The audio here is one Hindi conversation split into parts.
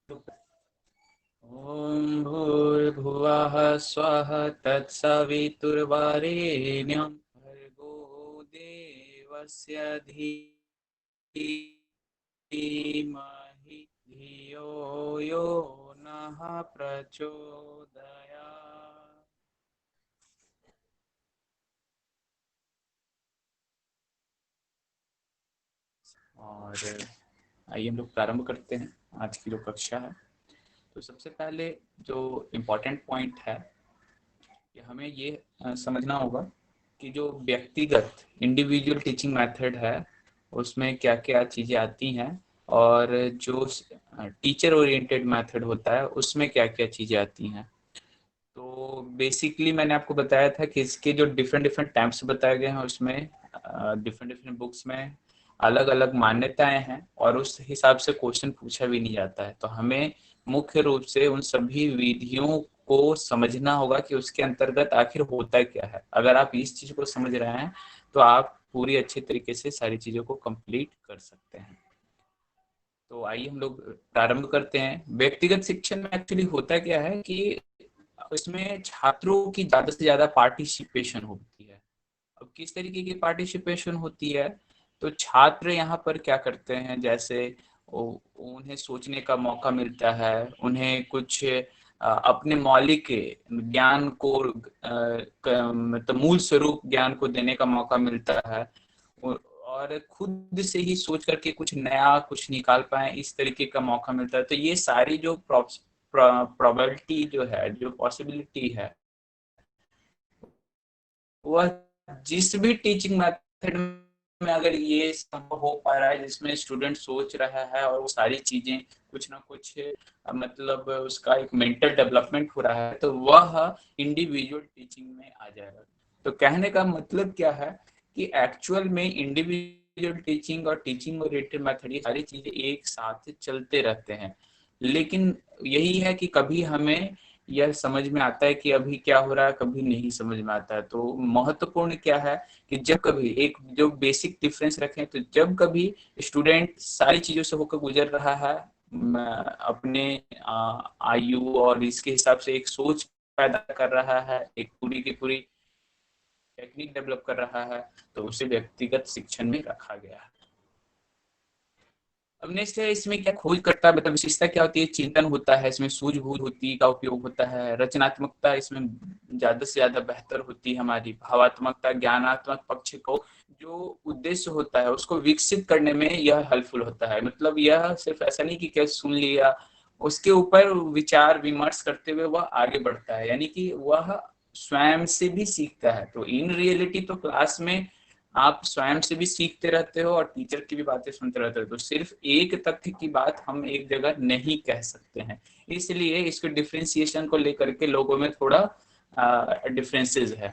ॐ भूर्भुवः स्वः तत्सवितुर्वरेण्यं भर्गो देवस्य धीमहि धियो यो नः प्रचोदयात्। और आइए हम लोग प्रारंभ करते हैं आज की जो कक्षा है। तो सबसे पहले जो इम्पोर्टेंट पॉइंट है कि हमें ये समझना होगा कि जो व्यक्तिगत इंडिविजुअल टीचिंग मेथड है उसमें क्या क्या चीज़ें आती हैं, और जो टीचर ओरिएंटेड मेथड होता है उसमें क्या क्या चीज़ें आती हैं। तो बेसिकली मैंने आपको बताया था कि इसके जो डिफरेंट डिफरेंट टाइप्स बताए गए हैं उसमें डिफरेंट डिफरेंट बुक्स में अलग अलग मान्यताएं हैं, और उस हिसाब से क्वेश्चन पूछा भी नहीं जाता है। तो हमें मुख्य रूप से उन सभी विधियों को समझना होगा कि उसके अंतर्गत आखिर होता क्या है। अगर आप इस चीज को समझ रहे हैं तो आप पूरी अच्छे तरीके से सारी चीजों को कंप्लीट कर सकते हैं। तो आइए हम लोग प्रारंभ करते हैं। व्यक्तिगत शिक्षण में एक्चुअली होता क्या है कि इसमें छात्रों की ज्यादा से ज्यादा पार्टिसिपेशन होती है। अब किस तरीके की पार्टिसिपेशन होती है, तो छात्र यहाँ पर क्या करते हैं, जैसे उन्हें सोचने का मौका मिलता है, उन्हें कुछ अपने मौलिक ज्ञान को मतलब मूल स्वरूप ज्ञान को देने का मौका मिलता है, और खुद से ही सोच करके कुछ नया कुछ निकाल पाए इस तरीके का मौका मिलता है। तो ये सारी जो प्रोबेबिलिटी जो है, जो पॉसिबिलिटी है, वह जिस भी टीचिंग मेथड में अगर ये संभव हो पा रहा है जिसमें स्टूडेंट सोच रहा है और वो सारी चीजें कुछ ना कुछ मतलब उसका एक मेंटल डेवलपमेंट हो रहा है, तो वह इंडिविजुअल टीचिंग में आ जाएगा। तो कहने का मतलब क्या है कि एक्चुअल में इंडिविजुअल टीचिंग और टीचिंग ओरिएंटेड मेथड ये सारी चीजें एक साथ चलते रहते हैं। लेकिन यही है कि कभी हमें यह समझ में आता है कि अभी क्या हो रहा है, कभी नहीं समझ में आता है। तो महत्वपूर्ण क्या है कि जब कभी एक जो बेसिक डिफरेंस रखें, तो जब कभी स्टूडेंट सारी चीजों से होकर गुजर रहा है, अपने आयु और इसके हिसाब से एक सोच पैदा कर रहा है, एक पूरी की पूरी टेक्निक डेवलप कर रहा है, तो उसे व्यक्तिगत शिक्षण में रखा गया है। अब नेक्स्ट है, इसमें क्या खोज करता है, मतलब विशेषता क्या होती है। चिंतन होता है, इसमें सूझबूझ होती का उपयोग होता है। रचनात्मकता इसमें ज्यादा से ज्यादा बेहतर होती है हमारी। भावात्मकता, ज्ञानात्मक पक्ष को जो उद्देश्य होता है उसको विकसित करने में यह हेल्पफुल होता है। मतलब यह सिर्फ ऐसा नहीं कि क्या सुन लिया, उसके ऊपर विचार विमर्श करते हुए वह आगे बढ़ता है, यानी कि वह स्वयं से भी सीखता है। तो इन रियलिटी तो क्लास में आप स्वयं से भी सीखते रहते हो और टीचर की भी बातें सुनते रहते हो। तो सिर्फ एक तथ्य की बात हम एक जगह नहीं कह सकते हैं, इसलिए इसके डिफ्रेंसिएशन को लेकर के लोगों में थोड़ा डिफरेंसेस है।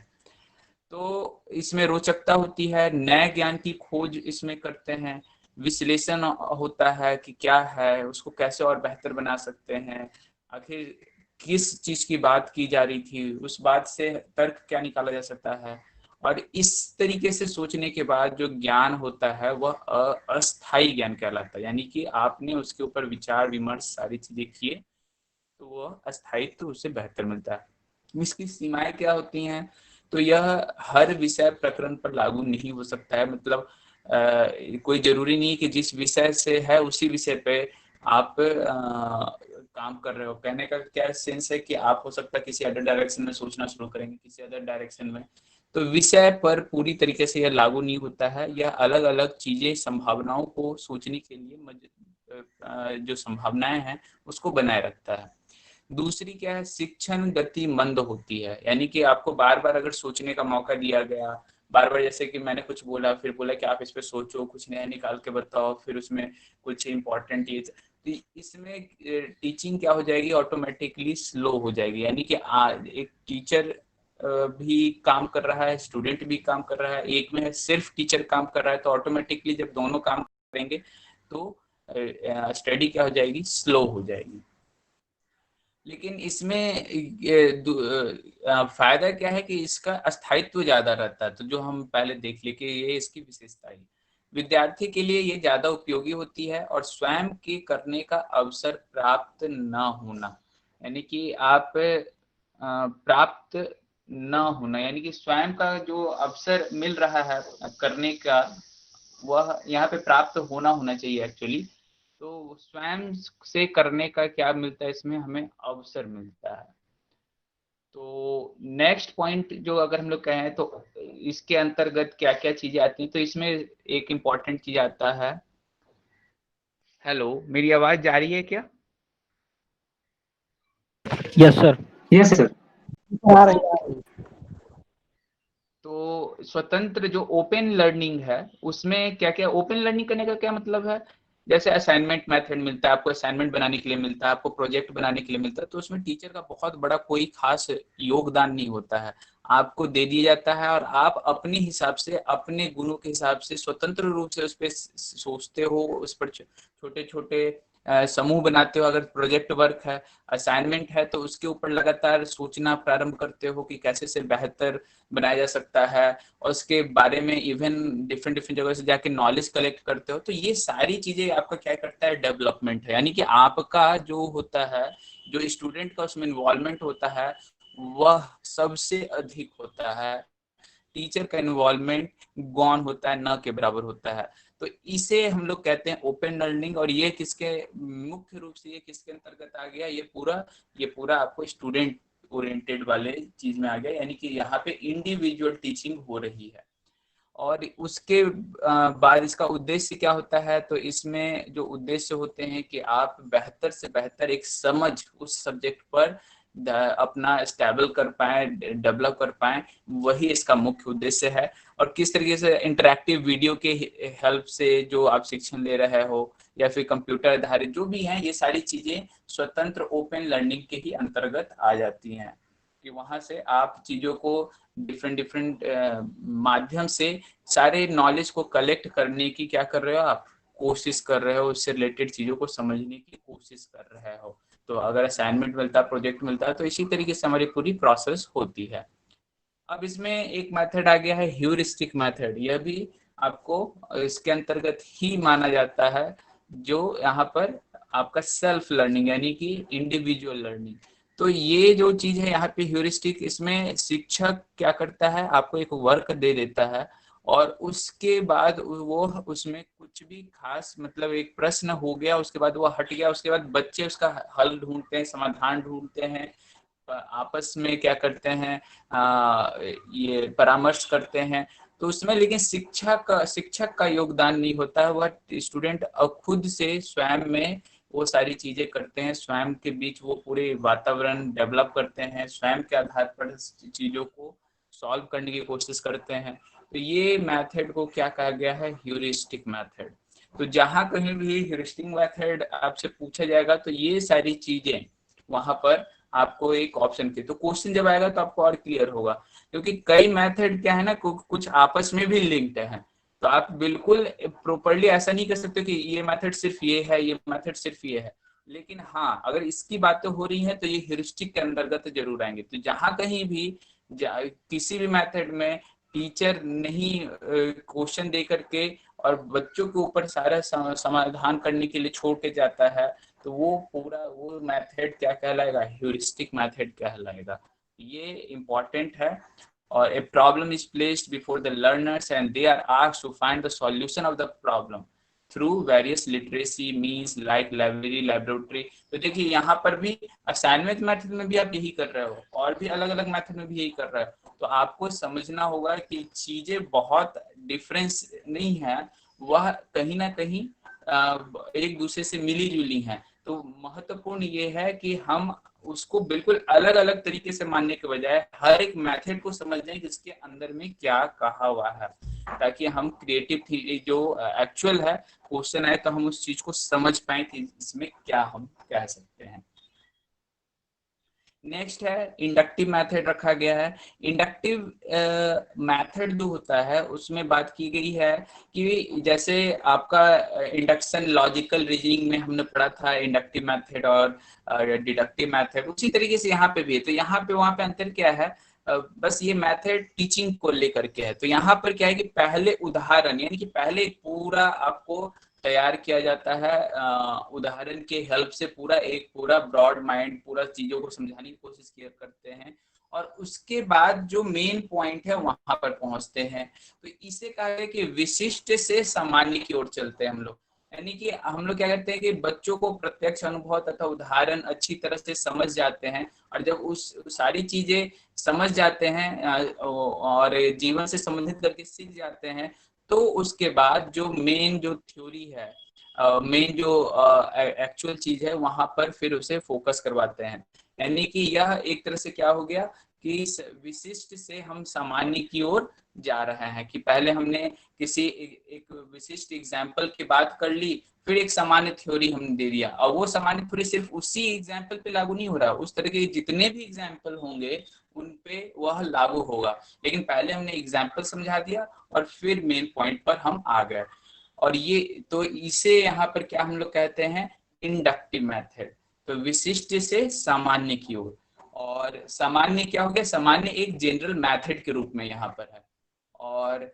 तो इसमें रोचकता होती है, नए ज्ञान की खोज इसमें करते हैं। विश्लेषण होता है कि क्या है, उसको कैसे और बेहतर बना सकते हैं, आखिर किस चीज की बात की जा रही थी, उस बात से तर्क क्या निकाला जा सकता है। और इस तरीके से सोचने के बाद जो ज्ञान होता है वह अस्थाई ज्ञान कहलाता है, यानी कि आपने उसके ऊपर विचार विमर्श सारी चीजें किए तो वह अस्थायित्व उससे बेहतर मिलता है। इसकी सीमाएं क्या होती हैं, तो यह हर विषय प्रकरण पर लागू नहीं हो सकता है। मतलब कोई जरूरी नहीं कि जिस विषय से है उसी विषय पे आप काम कर रहे हो। कहने का क्या सेंस है कि आप हो सकता है किसी अदर डायरेक्शन में सोचना शुरू करेंगे, किसी अदर डायरेक्शन में। तो विषय पर पूरी तरीके से यह लागू नहीं होता है। यह अलग अलग चीजें, संभावनाओं को सोचने के लिए जो संभावनाएं हैं उसको बनाए रखता है। दूसरी क्या है, शिक्षण गति मंद होती है, यानी कि आपको बार बार अगर सोचने का मौका दिया गया, बार बार जैसे कि मैंने कुछ बोला फिर बोला कि आप इस पे सोचो, कुछ नया निकाल के बताओ, फिर उसमें कुछ इंपॉर्टेंट चीज, तो इसमें टीचिंग क्या हो जाएगी, ऑटोमेटिकली स्लो हो जाएगी। यानी कि एक टीचर भी काम कर रहा है, स्टूडेंट भी काम कर रहा है, एक में सिर्फ टीचर काम कर रहा है, तो ऑटोमेटिकली जब दोनों काम करेंगे तो स्टडी क्या हो जाएगी, स्लो हो जाएगी। लेकिन इसमें फायदा क्या है कि इसका स्थायित्व ज्यादा रहता है। तो जो हम पहले देख ले कि ये इसकी विशेषता है। विद्यार्थी के लिए ये ज्यादा उपयोगी होती है। और स्वयं के करने का अवसर प्राप्त न होना, यानी कि आप प्राप्त न होना, यानी कि स्वयं का जो अवसर मिल रहा है करने का, वह यहाँ पे प्राप्त होना होना चाहिए एक्चुअली। तो स्वयं से करने का क्या मिलता है, इसमें हमें अवसर मिलता है। तो नेक्स्ट पॉइंट जो अगर हम लोग कहें तो इसके अंतर्गत क्या क्या चीजें आती हैं, तो इसमें एक इम्पॉर्टेंट चीज आता है। हेलो, मेरी आवाज जा रही है क्या? Yes sir. Yes sir. तो स्वतंत्र जो ओपन लर्निंग है, उसमें क्या क्या ओपन लर्निंग करने का क्या मतलब है? जैसे असाइनमेंट मेथड मिलता है आपको, असाइनमेंट बनाने के लिए मिलता है आपको, प्रोजेक्ट बनाने के लिए मिलता है, तो उसमें टीचर का बहुत बड़ा कोई खास योगदान नहीं होता है। आपको दे दिया जाता है और आप अपने हिसाब से, अपने गुणों के हिसाब से स्वतंत्र रूप से उस पर सोचते हो, उस पर छोटे छोटे समूह बनाते हो। अगर प्रोजेक्ट वर्क है, असाइनमेंट है, तो उसके ऊपर लगातार सोचना प्रारंभ करते हो कि कैसे से बेहतर बनाया जा सकता है, और उसके बारे में इवन डिफरेंट डिफरेंट जगह से जाके नॉलेज कलेक्ट करते हो। तो ये सारी चीजें आपका क्या करता है, डेवलपमेंट है। यानी कि आपका जो होता है, जो स्टूडेंट का उसमें इन्वॉल्वमेंट होता है, वह सबसे अधिक होता है। टीचर का इन्वॉल्वमेंट गौण होता है, न के बराबर होता है। तो इसे हम लोग कहते हैं ओपन लर्निंग। और ये किसके मुख्य रूप से, ये किसके अंतर्गत आ गया, ये पूरा आपको स्टूडेंट ओरिएंटेड वाले चीज में आ गया। यानी कि यहाँ पे इंडिविजुअल टीचिंग हो रही है। और उसके बाद इसका उद्देश्य क्या होता है, तो इसमें जो उद्देश्य होते हैं कि आप बेहतर से बेहतर एक समझ उस सब्जेक्ट पर अपना स्टेबल कर पाए, डेवलप कर पाए, वही इसका मुख्य उद्देश्य है। और किस तरीके से इंटरैक्टिव वीडियो के हेल्प से जो आप शिक्षण ले रहे हो, या फिर कंप्यूटर आधारित जो भी हैं, ये सारी चीजें स्वतंत्र ओपन लर्निंग के ही अंतर्गत आ जाती हैं। कि वहां से आप चीजों को डिफरेंट डिफरेंट माध्यम से सारे नॉलेज को कलेक्ट करने की क्या कर रहे हो आप, कोशिश कर रहे हो, उससे रिलेटेड चीजों को समझने की कोशिश कर रहे हो। तो अगर असाइनमेंट मिलता है, प्रोजेक्ट मिलता है, तो इसी तरीके से हमारी पूरी प्रोसेस होती है। अब इसमें एक मेथड आ गया है ह्यूरिस्टिक मेथड। यह भी आपको इसके अंतर्गत ही माना जाता है, जो यहाँ पर आपका सेल्फ लर्निंग, यानी कि इंडिविजुअल लर्निंग। तो ये जो चीज है यहाँ पे ह्यूरिस्टिक, इसमें शिक्षक क्या करता है, आपको एक वर्क दे देता है, और उसके बाद वो उसमें कुछ भी खास, मतलब एक प्रश्न हो गया, उसके बाद वो हट गया, उसके बाद बच्चे उसका हल ढूंढते हैं, समाधान ढूंढते हैं, आपस में क्या करते हैं, ये परामर्श करते हैं। तो उसमें लेकिन शिक्षक का योगदान नहीं होता है, वह स्टूडेंट खुद से स्वयं में वो सारी चीजें करते हैं, स्वयं के बीच वो पूरे वातावरण डेवलप करते हैं, स्वयं के आधार पर चीजों को सॉल्व करने की कोशिश करते हैं। तो ये मेथड को क्या कहा गया है, ह्यूरिस्टिक मेथड। तो जहां कहीं भी ह्यूरिस्टिक मेथड आपसे पूछा जाएगा, तो ये सारी चीजें वहां पर आपको एक ऑप्शन के, तो क्वेश्चन जब आएगा तो आपको और क्लियर होगा। क्योंकि कई मेथड क्या है ना, कुछ आपस में भी लिंक्ड है। तो आप बिल्कुल प्रॉपरली ऐसा नहीं कर सकते कि ये मेथड सिर्फ ये है, ये मेथड सिर्फ ये है। लेकिन हाँ, अगर इसकी बातें हो रही है तो ये ह्यूरिस्टिक के अंतर्गत जरूर आएंगे। तो जहां कहीं भी किसी भी मेथड में टीचर नहीं क्वेश्चन दे करके और बच्चों के ऊपर सारा समाधान करने के लिए छोड़ के जाता है, तो वो पूरा वो मेथड क्या कहलाएगा, ह्यूरिस्टिक मेथड कहलाएगा। ये इम्पोर्टेंट है। और a problem is placed before the learners and they are asked to find the solution of the problem through various literacy means like library, laboratory। तो देखिए यहाँ पर भी असाइनमेंट मेथड में भी आप यही कर रहे हो, और भी अलग अलग मेथड में भी यही कर रहे हो। तो आपको समझना होगा कि चीजें बहुत डिफरेंस नहीं है, वह कहीं ना कहीं एक दूसरे से मिली जुली हैं। तो महत्वपूर्ण ये है कि हम उसको बिल्कुल अलग अलग तरीके से मानने के बजाय हर एक मेथड को समझ जाए कि इसके अंदर में क्या कहा हुआ है, ताकि हम क्रिएटिव जो एक्चुअल है क्वेश्चन है, तो हम उस चीज को समझ पाए कि इसमें क्या हम कह सकते हैं। नेक्स्ट है इंडक्टिव मेथड रखा गया है। इंडक्टिव मेथड जो होता है उसमें बात की गई है कि जैसे आपका इंडक्शन लॉजिकल रीजनिंग में हमने पढ़ा था इंडक्टिव मेथड और डिडक्टिव मेथड, उसी तरीके से यहाँ पे भी है। तो यहाँ पे वहां पे अंतर क्या है, बस ये मेथड टीचिंग को लेकर के है। तो यहाँ पर क्या है कि पहले उदाहरण, यानी कि पहले एक पूरा आपको तैयार किया जाता है, उदाहरण के हेल्प से पूरा ब्रॉड माइंड पूरा चीजों को समझाने की कोशिश किया करते हैं, और उसके बाद जो मेन पॉइंट है वहां पर पहुंचते हैं। तो इसे कहा है कि विशिष्ट से सामान्य की ओर चलते हैं हम लोग। यानी कि हम लोग क्या करते हैं कि बच्चों को प्रत्यक्ष अनुभव तथा उदाहरण अच्छी तरह से समझ जाते हैं, और जब उस सारी चीजें समझ जाते हैं और जीवन से संबंधित करके सीख जाते हैं, तो उसके बाद जो मेन जो थ्योरी है, मेन जो एक्चुअल चीज है, वहां पर फिर उसे फोकस करवाते हैं। यानी कि यह एक तरह से क्या हो गया कि विशिष्ट से हम सामान्य की ओर जा रहे हैं, कि पहले हमने किसी एक विशिष्ट एग्जाम्पल की बात कर ली, फिर एक सामान्य थ्योरी हमने दे दिया, और वो सामान्य थ्योरी सिर्फ उसी एग्जाम्पल पे लागू नहीं हो रहा, उस तरह के जितने भी एग्जाम्पल होंगे उन पे वह लागू होगा। लेकिन पहले हमने एग्जाम्पल समझा दिया और फिर मेन पॉइंट पर हम आ गए। और ये तो इसे यहाँ पर क्या हम लोग कहते हैं, इंडक्टिव मेथड। तो विशिष्ट से सामान्य की ओर, और सामान्य क्या हो गया, सामान्य एक जनरल मेथड के रूप में यहाँ पर है। और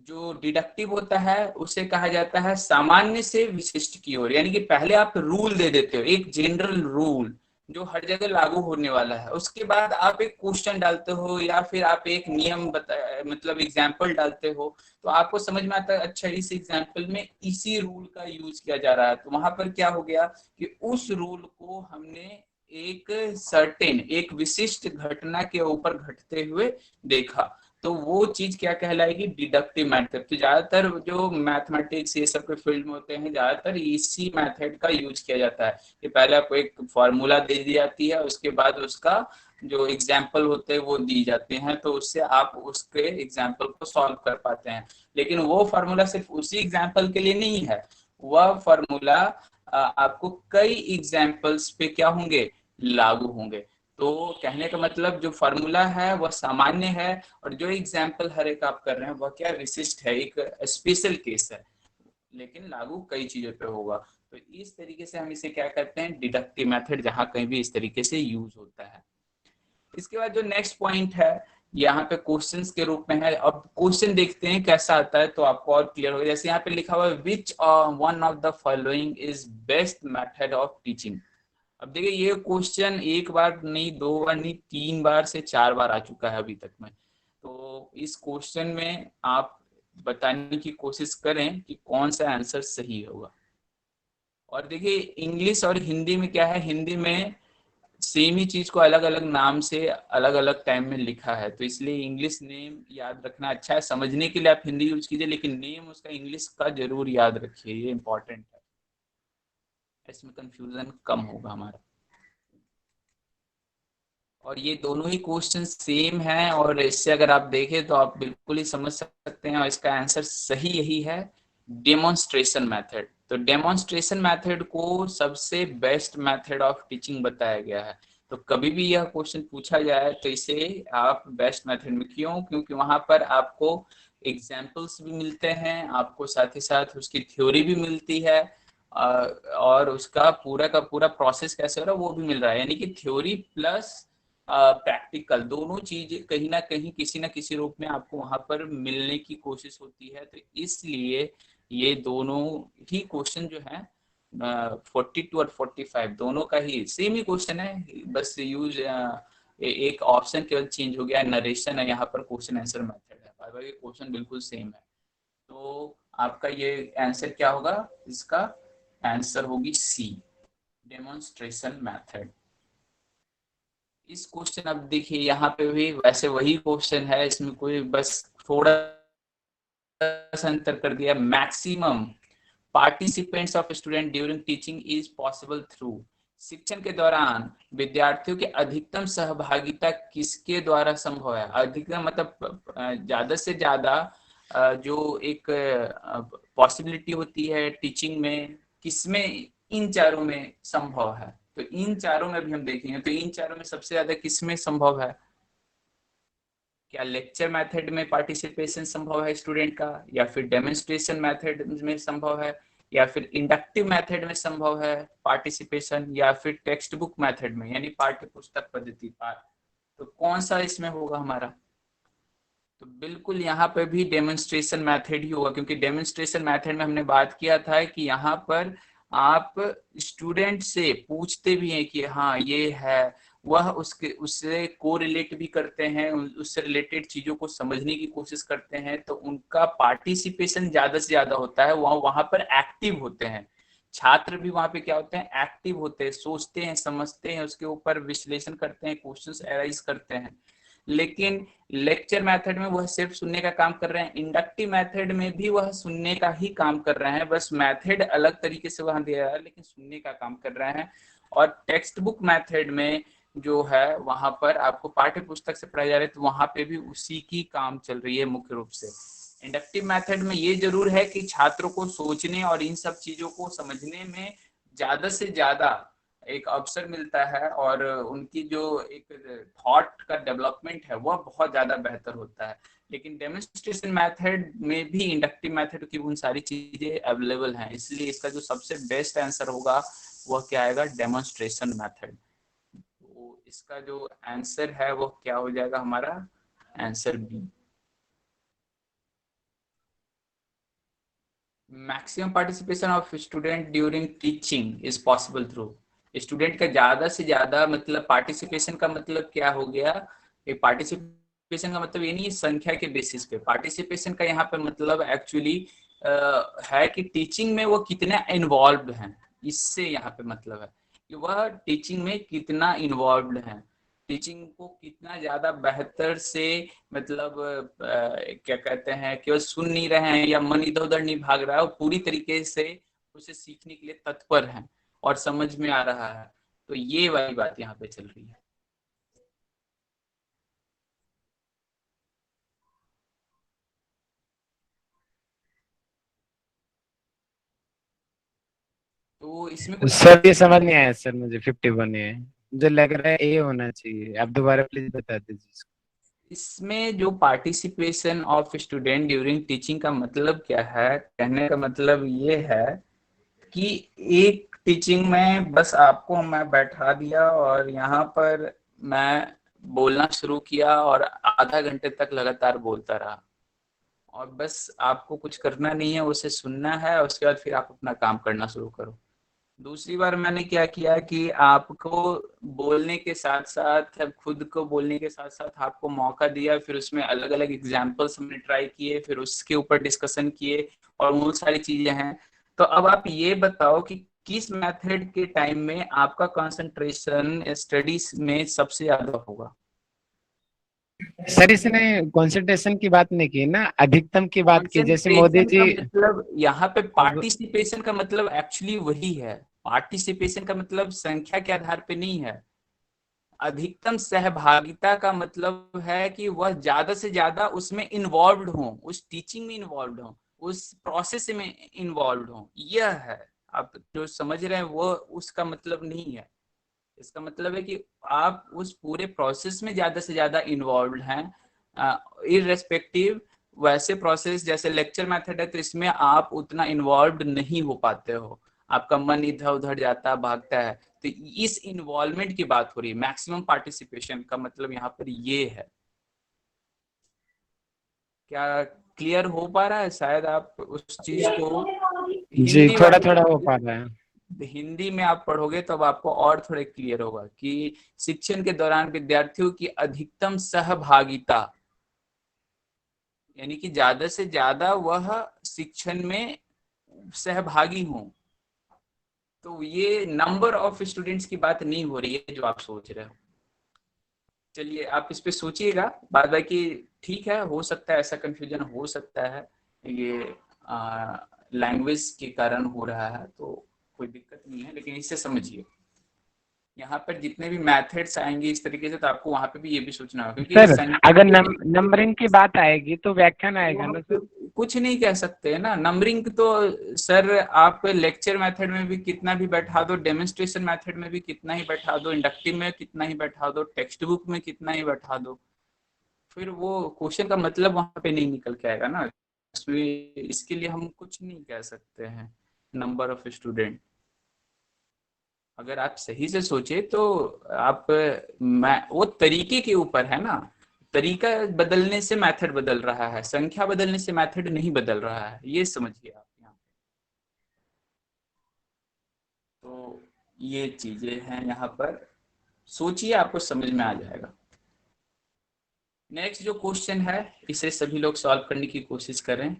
जो डिडक्टिव होता है उसे कहा जाता है सामान्य से विशिष्ट की ओर, यानी कि पहले आप रूल दे देते हो, एक जनरल रूल जो हर जगह लागू होने वाला है, उसके बाद आप एक क्वेश्चन डालते हो या फिर आप एक नियम मतलब एग्जाम्पल डालते हो, तो आपको समझ में आता है अच्छा इस एग्जाम्पल में इसी रूल का यूज किया जा रहा है। तो वहां पर क्या हो गया कि उस रूल को हमने एक सर्टेन एक विशिष्ट घटना के ऊपर घटते हुए देखा, तो वो चीज क्या कहलाएगी, डिडक्टिव मेथड। तो ज्यादातर जो मैथमेटिक्स ये सब के फील्ड में होते हैं, ज्यादातर इसी मेथड का यूज किया जाता है कि पहले आपको एक फॉर्मूला दे दी जाती है, उसके बाद उसका जो एग्जाम्पल होते हैं वो दी जाते हैं, तो उससे आप उसके एग्जाम्पल को सॉल्व कर पाते हैं। लेकिन वो फार्मूला सिर्फ उसी एग्जाम्पल के लिए नहीं है, वह फार्मूला आपको कई एग्जाम्पल्स पे क्या होंगे, लागू होंगे। तो कहने का मतलब जो फार्मूला है वह सामान्य है, और जो एग्जाम्पल हर एक आप कर रहे हैं वह क्या विशिष्ट है, एक स्पेशल केस है, लेकिन लागू कई चीजों पे होगा। तो इस तरीके से हम इसे क्या कहते हैं, डिडक्टिव मेथड, जहां कहीं भी इस तरीके से यूज होता है। इसके बाद जो नेक्स्ट पॉइंट है यहाँ पे क्वेश्चंस के रूप में है। अब क्वेश्चन देखते हैं कैसा आता है तो आपको और क्लियर होगा। जैसे यहाँ पे लिखा हुआ है which one of the following is best method of teaching. अब देखिए ये क्वेश्चन एक बार नहीं, दो बार नहीं, 3 बार से 4 बार आ चुका है अभी तक में। तो इस क्वेश्चन में आप बताने की कोशिश करें कि कौन सा आंसर सही होगा। और देखिए इंग्लिश और हिंदी में क्या है, हिंदी में सेम ही चीज को अलग अलग नाम से अलग अलग टाइम में लिखा है, तो इसलिए इंग्लिश नेम याद रखना अच्छा है। समझने के लिए आप हिंदी यूज कीजिए, लेकिन नेम उसका इंग्लिश का जरूर याद रखिए, ये इंपॉर्टेंट है, इसमें कंफ्यूजन कम होगा हमारा। और ये दोनों ही क्वेश्चन सेम हैं, और इससे अगर आप देखें तो आप बिल्कुल ही समझ सकते हैं, और इसका आंसर सही यही है, डेमोन्स्ट्रेशन मेथड। तो डेमोन्स्ट्रेशन मेथड को सबसे बेस्ट मेथड ऑफ टीचिंग बताया गया है। तो कभी भी यह क्वेश्चन पूछा जाए तो इसे आप बेस्ट मेथड में, क्यों, क्योंकि वहां पर आपको एग्जाम्पल्स भी मिलते हैं, आपको साथ ही साथ उसकी थ्योरी भी मिलती है, और उसका पूरा का पूरा प्रोसेस कैसे हो रहा है वो भी मिल रहा है। यानी कि थ्योरी प्लस प्रैक्टिकल दोनों चीज कहीं ना कहीं किसी ना किसी रूप में आपको वहां पर मिलने की कोशिश होती है। तो इसलिए ये दोनों ही क्वेश्चन जो है 42 और 45 दोनों का ही सेम ही क्वेश्चन है, बस यूज एक ऑप्शन केवल चेंज हो गया, नरेशन है, यहाँ पर क्वेश्चन आंसर मेथड है, बाकी क्वेश्चन बिल्कुल सेम है। तो आपका ये आंसर क्या होगा, इसका आंसर होगी सी, डेमोन्स्ट्रेशन मेथड। इस क्वेश्चन अब देखिए यहाँ पे भी वैसे वही क्वेश्चन है, इसमें कोई बस थोड़ा सा अंतर कर दिया। Maximum participants of student during teaching is possible through, शिक्षण के दौरान विद्यार्थियों की अधिकतम सहभागिता किसके द्वारा संभव है। अधिकतम मतलब ज्यादा से ज्यादा जो एक पॉसिबिलिटी होती है टीचिंग में, किसमें, इन चारों में संभव है। तो इन चारों में भी हम देखेंगे, तो इन चारों में सबसे ज्यादा किसमें संभव है, क्या लेक्चर मेथड में पार्टिसिपेशन संभव है स्टूडेंट का, या फिर डेमोन्स्ट्रेशन मेथड में संभव है, या फिर इंडक्टिव मेथड में संभव है पार्टिसिपेशन, या फिर टेक्स्ट बुक मेथड में यानी पाठ्य पुस्तक पद्धति तो कौन सा इसमें होगा हमारा? तो बिल्कुल यहाँ पे भी डेमोन्स्ट्रेशन मेथड ही होगा, क्योंकि डेमोन्स्ट्रेशन मेथड में हमने बात किया था कि यहाँ पर आप स्टूडेंट से पूछते भी हैं कि हाँ ये है, वह उससे कोरिलेट भी करते हैं, उससे रिलेटेड चीजों को समझने की कोशिश करते हैं, तो उनका पार्टिसिपेशन ज्यादा से ज्यादा होता है, वह वहां पर एक्टिव होते हैं। छात्र भी वहां पे क्या होते हैं, एक्टिव होते हैं, सोचते हैं, समझते हैं, उसके ऊपर विश्लेषण करते हैं, क्वेश्चंस एराइज करते हैं। लेकिन लेक्चर मेथड में वह सिर्फ सुनने का काम कर रहे हैं, इंडक्टिव मेथड में भी वह सुनने का ही काम कर रहे हैं, बस मेथड अलग तरीके से वहां दिया है, लेकिन सुनने का काम कर रहे हैं। और टेक्स्ट बुक मेथड में जो है वहां पर आपको पाठ्य पुस्तक से पढ़ाया जा रहा है, तो वहां पे भी उसी की काम चल रही है मुख्य रूप से। इंडक्टिव मेथड में ये जरूर है कि छात्रों को सोचने और इन सब चीजों को समझने में ज्यादा से ज्यादा एक अवसर मिलता है, और उनकी जो एक थॉट का डेवलपमेंट है वह बहुत ज्यादा बेहतर होता है। लेकिन डेमोन्स्ट्रेशन मेथड में भी इंडक्टिव मेथड की उन सारी चीजें अवेलेबल हैं, इसलिए इसका जो सबसे बेस्ट आंसर होगा वह क्या आएगा, डेमोन्स्ट्रेशन मेथड। तो इसका जो आंसर है वो क्या हो जाएगा हमारा, answer B. Maximum participation of student during teaching is possible through, student का ज्यादा से ज्यादा मतलब पार्टिसिपेशन का मतलब क्या हो गया, पार्टिसिपेशन का मतलब ये नहीं है संख्या के बेसिस पे, पार्टिसिपेशन का यहाँ पे मतलब एक्चुअली है कि टीचिंग में वो कितना इन्वॉल्व हैं, इससे यहाँ पे मतलब है कि वह टीचिंग में कितना इन्वॉल्व हैं, टीचिंग को कितना ज्यादा बेहतर से मतलब क्या कहते हैं, केवल सुन नहीं रहे हैं या मन इधर उधर नहीं भाग रहा है, वो पूरी तरीके से उसे सीखने के लिए तत्पर हैं और समझ में आ रहा है। तो ये वाली बात यहाँ पे चल रही है। तो इसमें कुछ सर ये समझ नहीं आया सर, मुझे 51 है, मुझे लग रहा है ए होना चाहिए, आप दोबारा प्लीज बता दीजिए। इसमें जो participation of student during teaching का मतलब क्या है, कहने का मतलब ये है कि एक टीचिंग में बस आपको मैं बैठा दिया और यहाँ पर मैं बोलना शुरू किया और आधा घंटे तक लगातार बोलता रहा, और बस आपको कुछ करना नहीं है, उसे सुनना है और उसके बाद फिर आप अपना काम करना शुरू करो। दूसरी बार मैंने क्या किया कि आपको बोलने के साथ साथ, खुद को बोलने के साथ साथ आपको मौका दिया, फिर उसमें अलग अलग एग्जाम्पल्स हमने ट्राई किए, फिर उसके ऊपर डिस्कशन किए, और वो सारी चीजें हैं। तो अब आप ये बताओ कि किस मेथड के टाइम में आपका कंसंट्रेशन स्टडीज में सबसे ज्यादा होगा? सर इसने कंसंट्रेशन की बात नहीं की ना, अधिकतम की बात की, जैसे मोदी कंसंट्रेशन जी। का मतलब यहाँ पे अब पार्टिसिपेशन का मतलब एक्चुअली वही है, पार्टिसिपेशन का मतलब संख्या के आधार पे नहीं है, अधिकतम सहभागिता का मतलब है कि वह ज्यादा से ज्यादा उसमें इन्वॉल्व हो, उस टीचिंग में इन्वॉल्व हो, उस प्रोसेस में इन्वॉल्व हो, यह है। आप जो समझ रहे हैं वो उसका मतलब नहीं है, इसका मतलब है कि आप उस पूरे प्रोसेस में ज्यादा से ज्यादा इन्वॉल्व हैं, इररेस्पेक्टिव। वैसे प्रोसेस जैसे लेक्चर मेथड है तो इसमें आप उतना इन्वॉल्व नहीं हो पाते हो, आपका मन इधर उधर जाता भागता है, तो इस इन्वॉल्वमेंट की बात हो रही है, मैक्सिमम पार्टिसिपेशन का मतलब यहाँ पर ये है। क्या क्लियर हो पा रहा है? शायद आप उस चीज को जी हिंदी थोड़ा वाले, थोड़ा हो पा रहा है। हिंदी में आप पढ़ोगे तो अब आपको और थोड़े क्लियर होगा कि शिक्षण के दौरान विद्यार्थियों की अधिकतम सहभागिता, यानी कि ज्यादा से ज्यादा वह शिक्षण में सहभागी हों। तो ये नंबर ऑफ स्टूडेंट्स की बात नहीं हो रही है जो आप सोच रहे हो। चलिए आप इस पे सोचिएगा, बाद बाकी ठीक है, हो सकता है ऐसा कंफ्यूजन हो सकता है, ये लैंग्वेज के कारण हो रहा है, तो कोई दिक्कत नहीं है, लेकिन इसे समझिए यहाँ पर जितने भी मेथड्स आएंगे इस तरीके से, तो आपको वहां पे भी ये भी सोचना होगा, क्योंकि सर संख्या अगर के बेसिस पे नंबरिंग की बात आएगी तो व्याख्यान वो आएगा हम ना सर। कुछ नहीं कह सकते है ना, नंबरिंग तो सर आप लेक्चर मेथड में भी कितना भी बैठा दो, डेमोन्स्ट्रेशन मेथड में भी कितना ही बैठा दो, इंडक्टिव में कितना ही बैठा दो, टेक्स्ट बुक में कितना ही बैठा दो, फिर वो क्वेश्चन का मतलब वहां पे नहीं निकल के आएगा ना। इसके लिए हम कुछ नहीं कह सकते हैं, नंबर ऑफ स्टूडेंट। अगर आप सही से सोचे तो आप मैं वो तरीके के ऊपर है ना, तरीका बदलने से मेथड बदल रहा है, संख्या बदलने से मेथड नहीं बदल रहा है, ये समझिए आप यहाँ। तो ये चीजें हैं यहाँ पर, सोचिए आपको समझ में आ जाएगा। नेक्स्ट जो क्वेश्चन है इसे सभी लोग सॉल्व करने की कोशिश करें।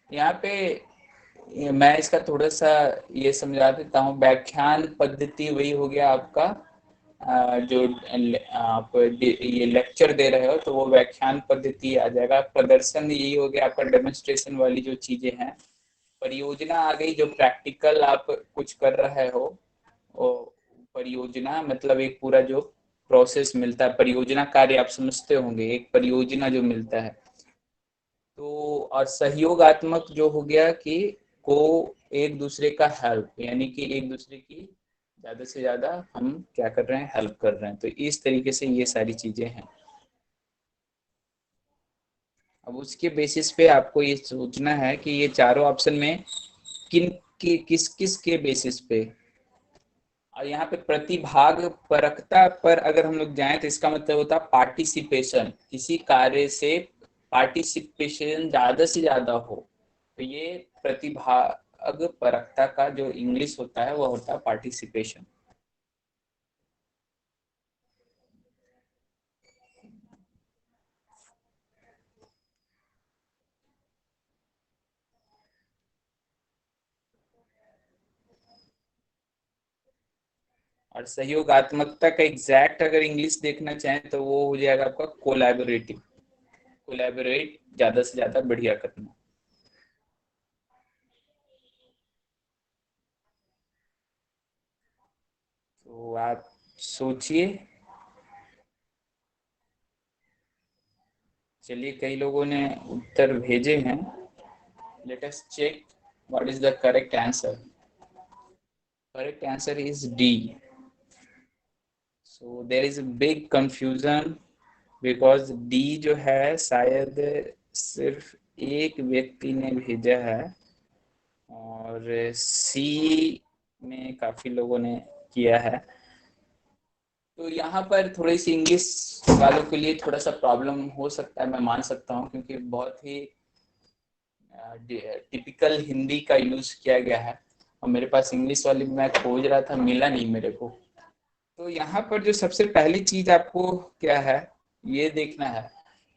यहाँ पे मैं इसका थोड़ा सा ये समझा देता हूँ। व्याख्यान पद्धति वही हो गया आपका, जो आप ये लेक्चर दे रहे हो तो वो व्याख्यान पद्धति आ जाएगा। प्रदर्शन यही हो गया आपका, डेमोन्स्ट्रेशन वाली जो चीजें हैं। परियोजना आ गई, जो प्रैक्टिकल आप कुछ कर रहे हो। वो परियोजना मतलब एक पूरा जो प्रोसेस मिलता है, परियोजना कार्य आप समझते होंगे, एक परियोजना जो मिलता है। तो और सहयोगात्मक जो हो गया कि को एक दूसरे का हेल्प, यानी कि एक दूसरे की ज्यादा से ज्यादा हम क्या कर रहे हैं, हेल्प कर रहे हैं। तो इस तरीके से ये सारी चीजें हैं। अब उसके बेसिस पे आपको ये सोचना है कि ये चारों ऑप्शन में किन की किस किस के बेसिस पे। और यहाँ पे प्रतिभाग परकता पर अगर हम लोग जाएं तो इसका मतलब होता है पार्टिसिपेशन, किसी कार्य से पार्टिसिपेशन ज्यादा से ज्यादा हो। तो ये प्रतिभाग परकता का जो इंग्लिश होता है वो होता है पार्टिसिपेशन। और सहयोगात्मकता का एग्जैक्ट अगर इंग्लिश देखना चाहें तो वो हो जाएगा आपका कोलैबोरेटिव। कोलैबोरेट ज्यादा से ज्यादा बढ़िया करना। तो आप सोचिए। चलिए, कई लोगों ने उत्तर भेजे हैं। Let us check what is the correct answer. Correct answer is D. So there is a big confusion, because D जो है शायद सिर्फ एक व्यक्ति ने भेजा है, और सी में काफी लोगों ने किया है। तो यहाँ पर थोड़ी सी इंग्लिश वालों के लिए थोड़ा सा प्रॉब्लम हो सकता है, मैं मान सकता हूँ, क्योंकि बहुत ही टिपिकल हिंदी का यूज किया गया है। और मेरे पास इंग्लिश वाली मैं खोज रहा था, मिला नहीं मेरे को। तो यहाँ पर जो सबसे पहली चीज आपको क्या है, ये देखना है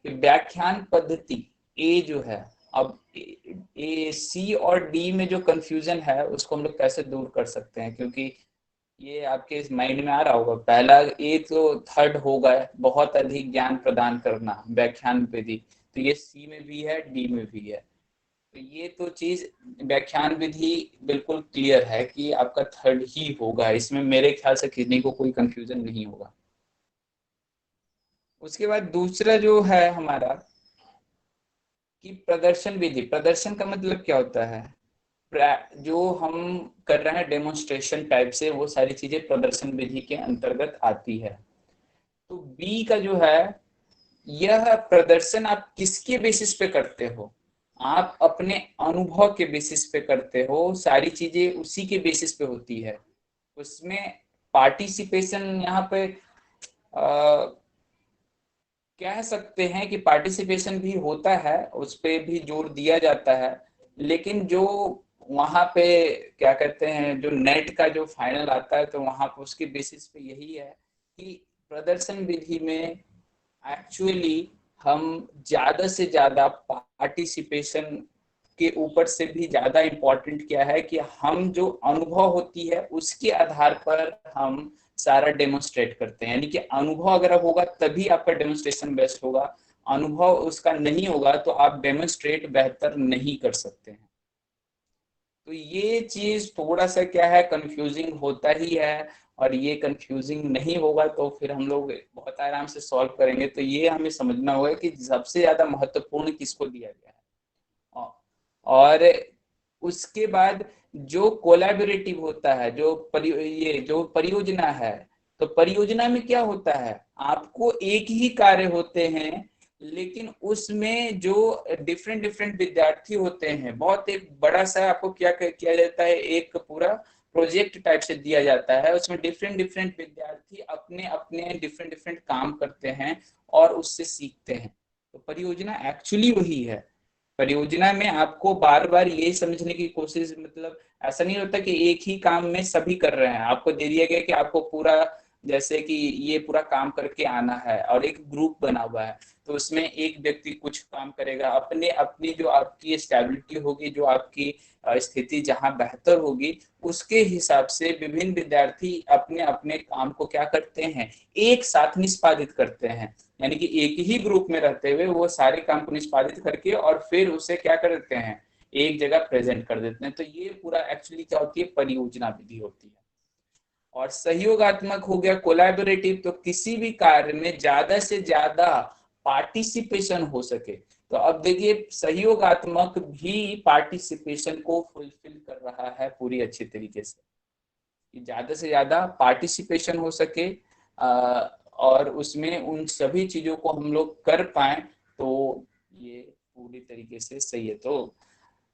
कि व्याख्यान पद्धति ए जो है। अब ए सी और डी में जो कंफ्यूजन है उसको हम लोग कैसे दूर कर सकते हैं, क्योंकि ये आपके माइंड में आ रहा होगा। पहला ए तो थर्ड होगा, बहुत अधिक ज्ञान प्रदान करना, व्याख्यान विधि। तो ये सी में भी है, डी में भी है। तो ये तो चीज व्याख्यान विधि बिल्कुल क्लियर है कि आपका थर्ड ही होगा, इसमें मेरे ख्याल से किसी को कोई कंफ्यूजन नहीं होगा। उसके बाद दूसरा जो है हमारा कि प्रदर्शन विधि। प्रदर्शन का मतलब क्या होता है, जो हम कर रहे हैं डेमोन्स्ट्रेशन टाइप से, वो सारी चीजें प्रदर्शन विधि के अंतर्गत आती है। तो बी का जो है, यह प्रदर्शन आप किसके बेसिस पे करते हो, आप अपने अनुभव के बेसिस पे करते हो, सारी चीजें उसी के बेसिस पे होती है। उसमें पार्टिसिपेशन यहाँ पे कह सकते हैं कि पार्टिसिपेशन भी होता है, उस पे भी जोर दिया जाता है। लेकिन जो वहां पे क्या कहते हैं, जो नेट का जो फाइनल आता है, तो वहां पे उसके बेसिस पे यही है कि प्रदर्शन विधि में एक्चुअली हम ज्यादा से ज्यादा पार्टिसिपेशन के ऊपर से भी ज्यादा इम्पोर्टेंट क्या है कि हम जो अनुभव होती है उसके आधार पर हम सारा डेमोन्स्ट्रेट करते हैं, यानी कि अनुभव अगर होगा तभी आपका डेमोन्स्ट्रेशन बेस्ट होगा, अनुभव उसका नहीं होगा तो आप डेमोन्स्ट्रेट बेहतर नहीं कर सकते हैं। तो ये चीज थोड़ा सा क्या है, कंफ्यूजिंग होता ही है, और ये कंफ्यूजिंग नहीं होगा तो फिर हम लोग बहुत आराम से सॉल्व करेंगे। तो ये हमें समझना होगा कि सबसे ज्यादा महत्वपूर्ण किसको दिया गया है, और उसके बाद जो कोलैबोरेटिव होता है, ये जो परियोजना है, तो परियोजना में क्या होता है, आपको एक ही कार्य होते हैं लेकिन उसमें जो डिफरेंट डिफरेंट विद्यार्थी होते हैं, बहुत एक बड़ा सा आपको क्या किया जाता है, एक पूरा प्रोजेक्ट टाइप से दिया जाता है, उसमें डिफरेंट डिफरेंट विद्यार्थी अपने अपने डिफरेंट डिफरेंट काम करते हैं और उससे सीखते हैं। तो परियोजना एक्चुअली वही है। परियोजना में आपको बार बार ये समझने की कोशिश, मतलब ऐसा नहीं होता कि एक ही काम में सभी कर रहे हैं, आपको दे दिया गया कि आपको पूरा, जैसे कि ये पूरा काम करके आना है और एक ग्रुप बना हुआ है, तो उसमें एक व्यक्ति कुछ काम करेगा, अपने अपनी जो आपकी स्टेबिलिटी होगी, जो आपकी स्थिति जहां बेहतर होगी उसके हिसाब से विभिन्न विद्यार्थी अपने अपने काम को क्या करते हैं, एक साथ निष्पादित करते हैं, यानी कि एक ही ग्रुप में रहते हुए वो सारे काम को निष्पादित करके और फिर उसे क्या कर देते हैं, एक जगह प्रेजेंट कर देते हैं। तो ये पूरा एक्चुअली क्या होती है, परियोजना विधि होती है। और सहयोगात्मक हो गया कोलैबोरेटिव, तो किसी भी कार्य में ज्यादा से ज्यादा पार्टिसिपेशन हो सके। तो अब देखिए सहयोगात्मक भी पार्टिसिपेशन को फुलफिल कर रहा है पूरी अच्छी तरीके से, कि ज्यादा से ज्यादा पार्टिसिपेशन हो सके, और उसमें उन सभी चीजों को हम लोग कर पाए, तो ये पूरी तरीके से सही है। तो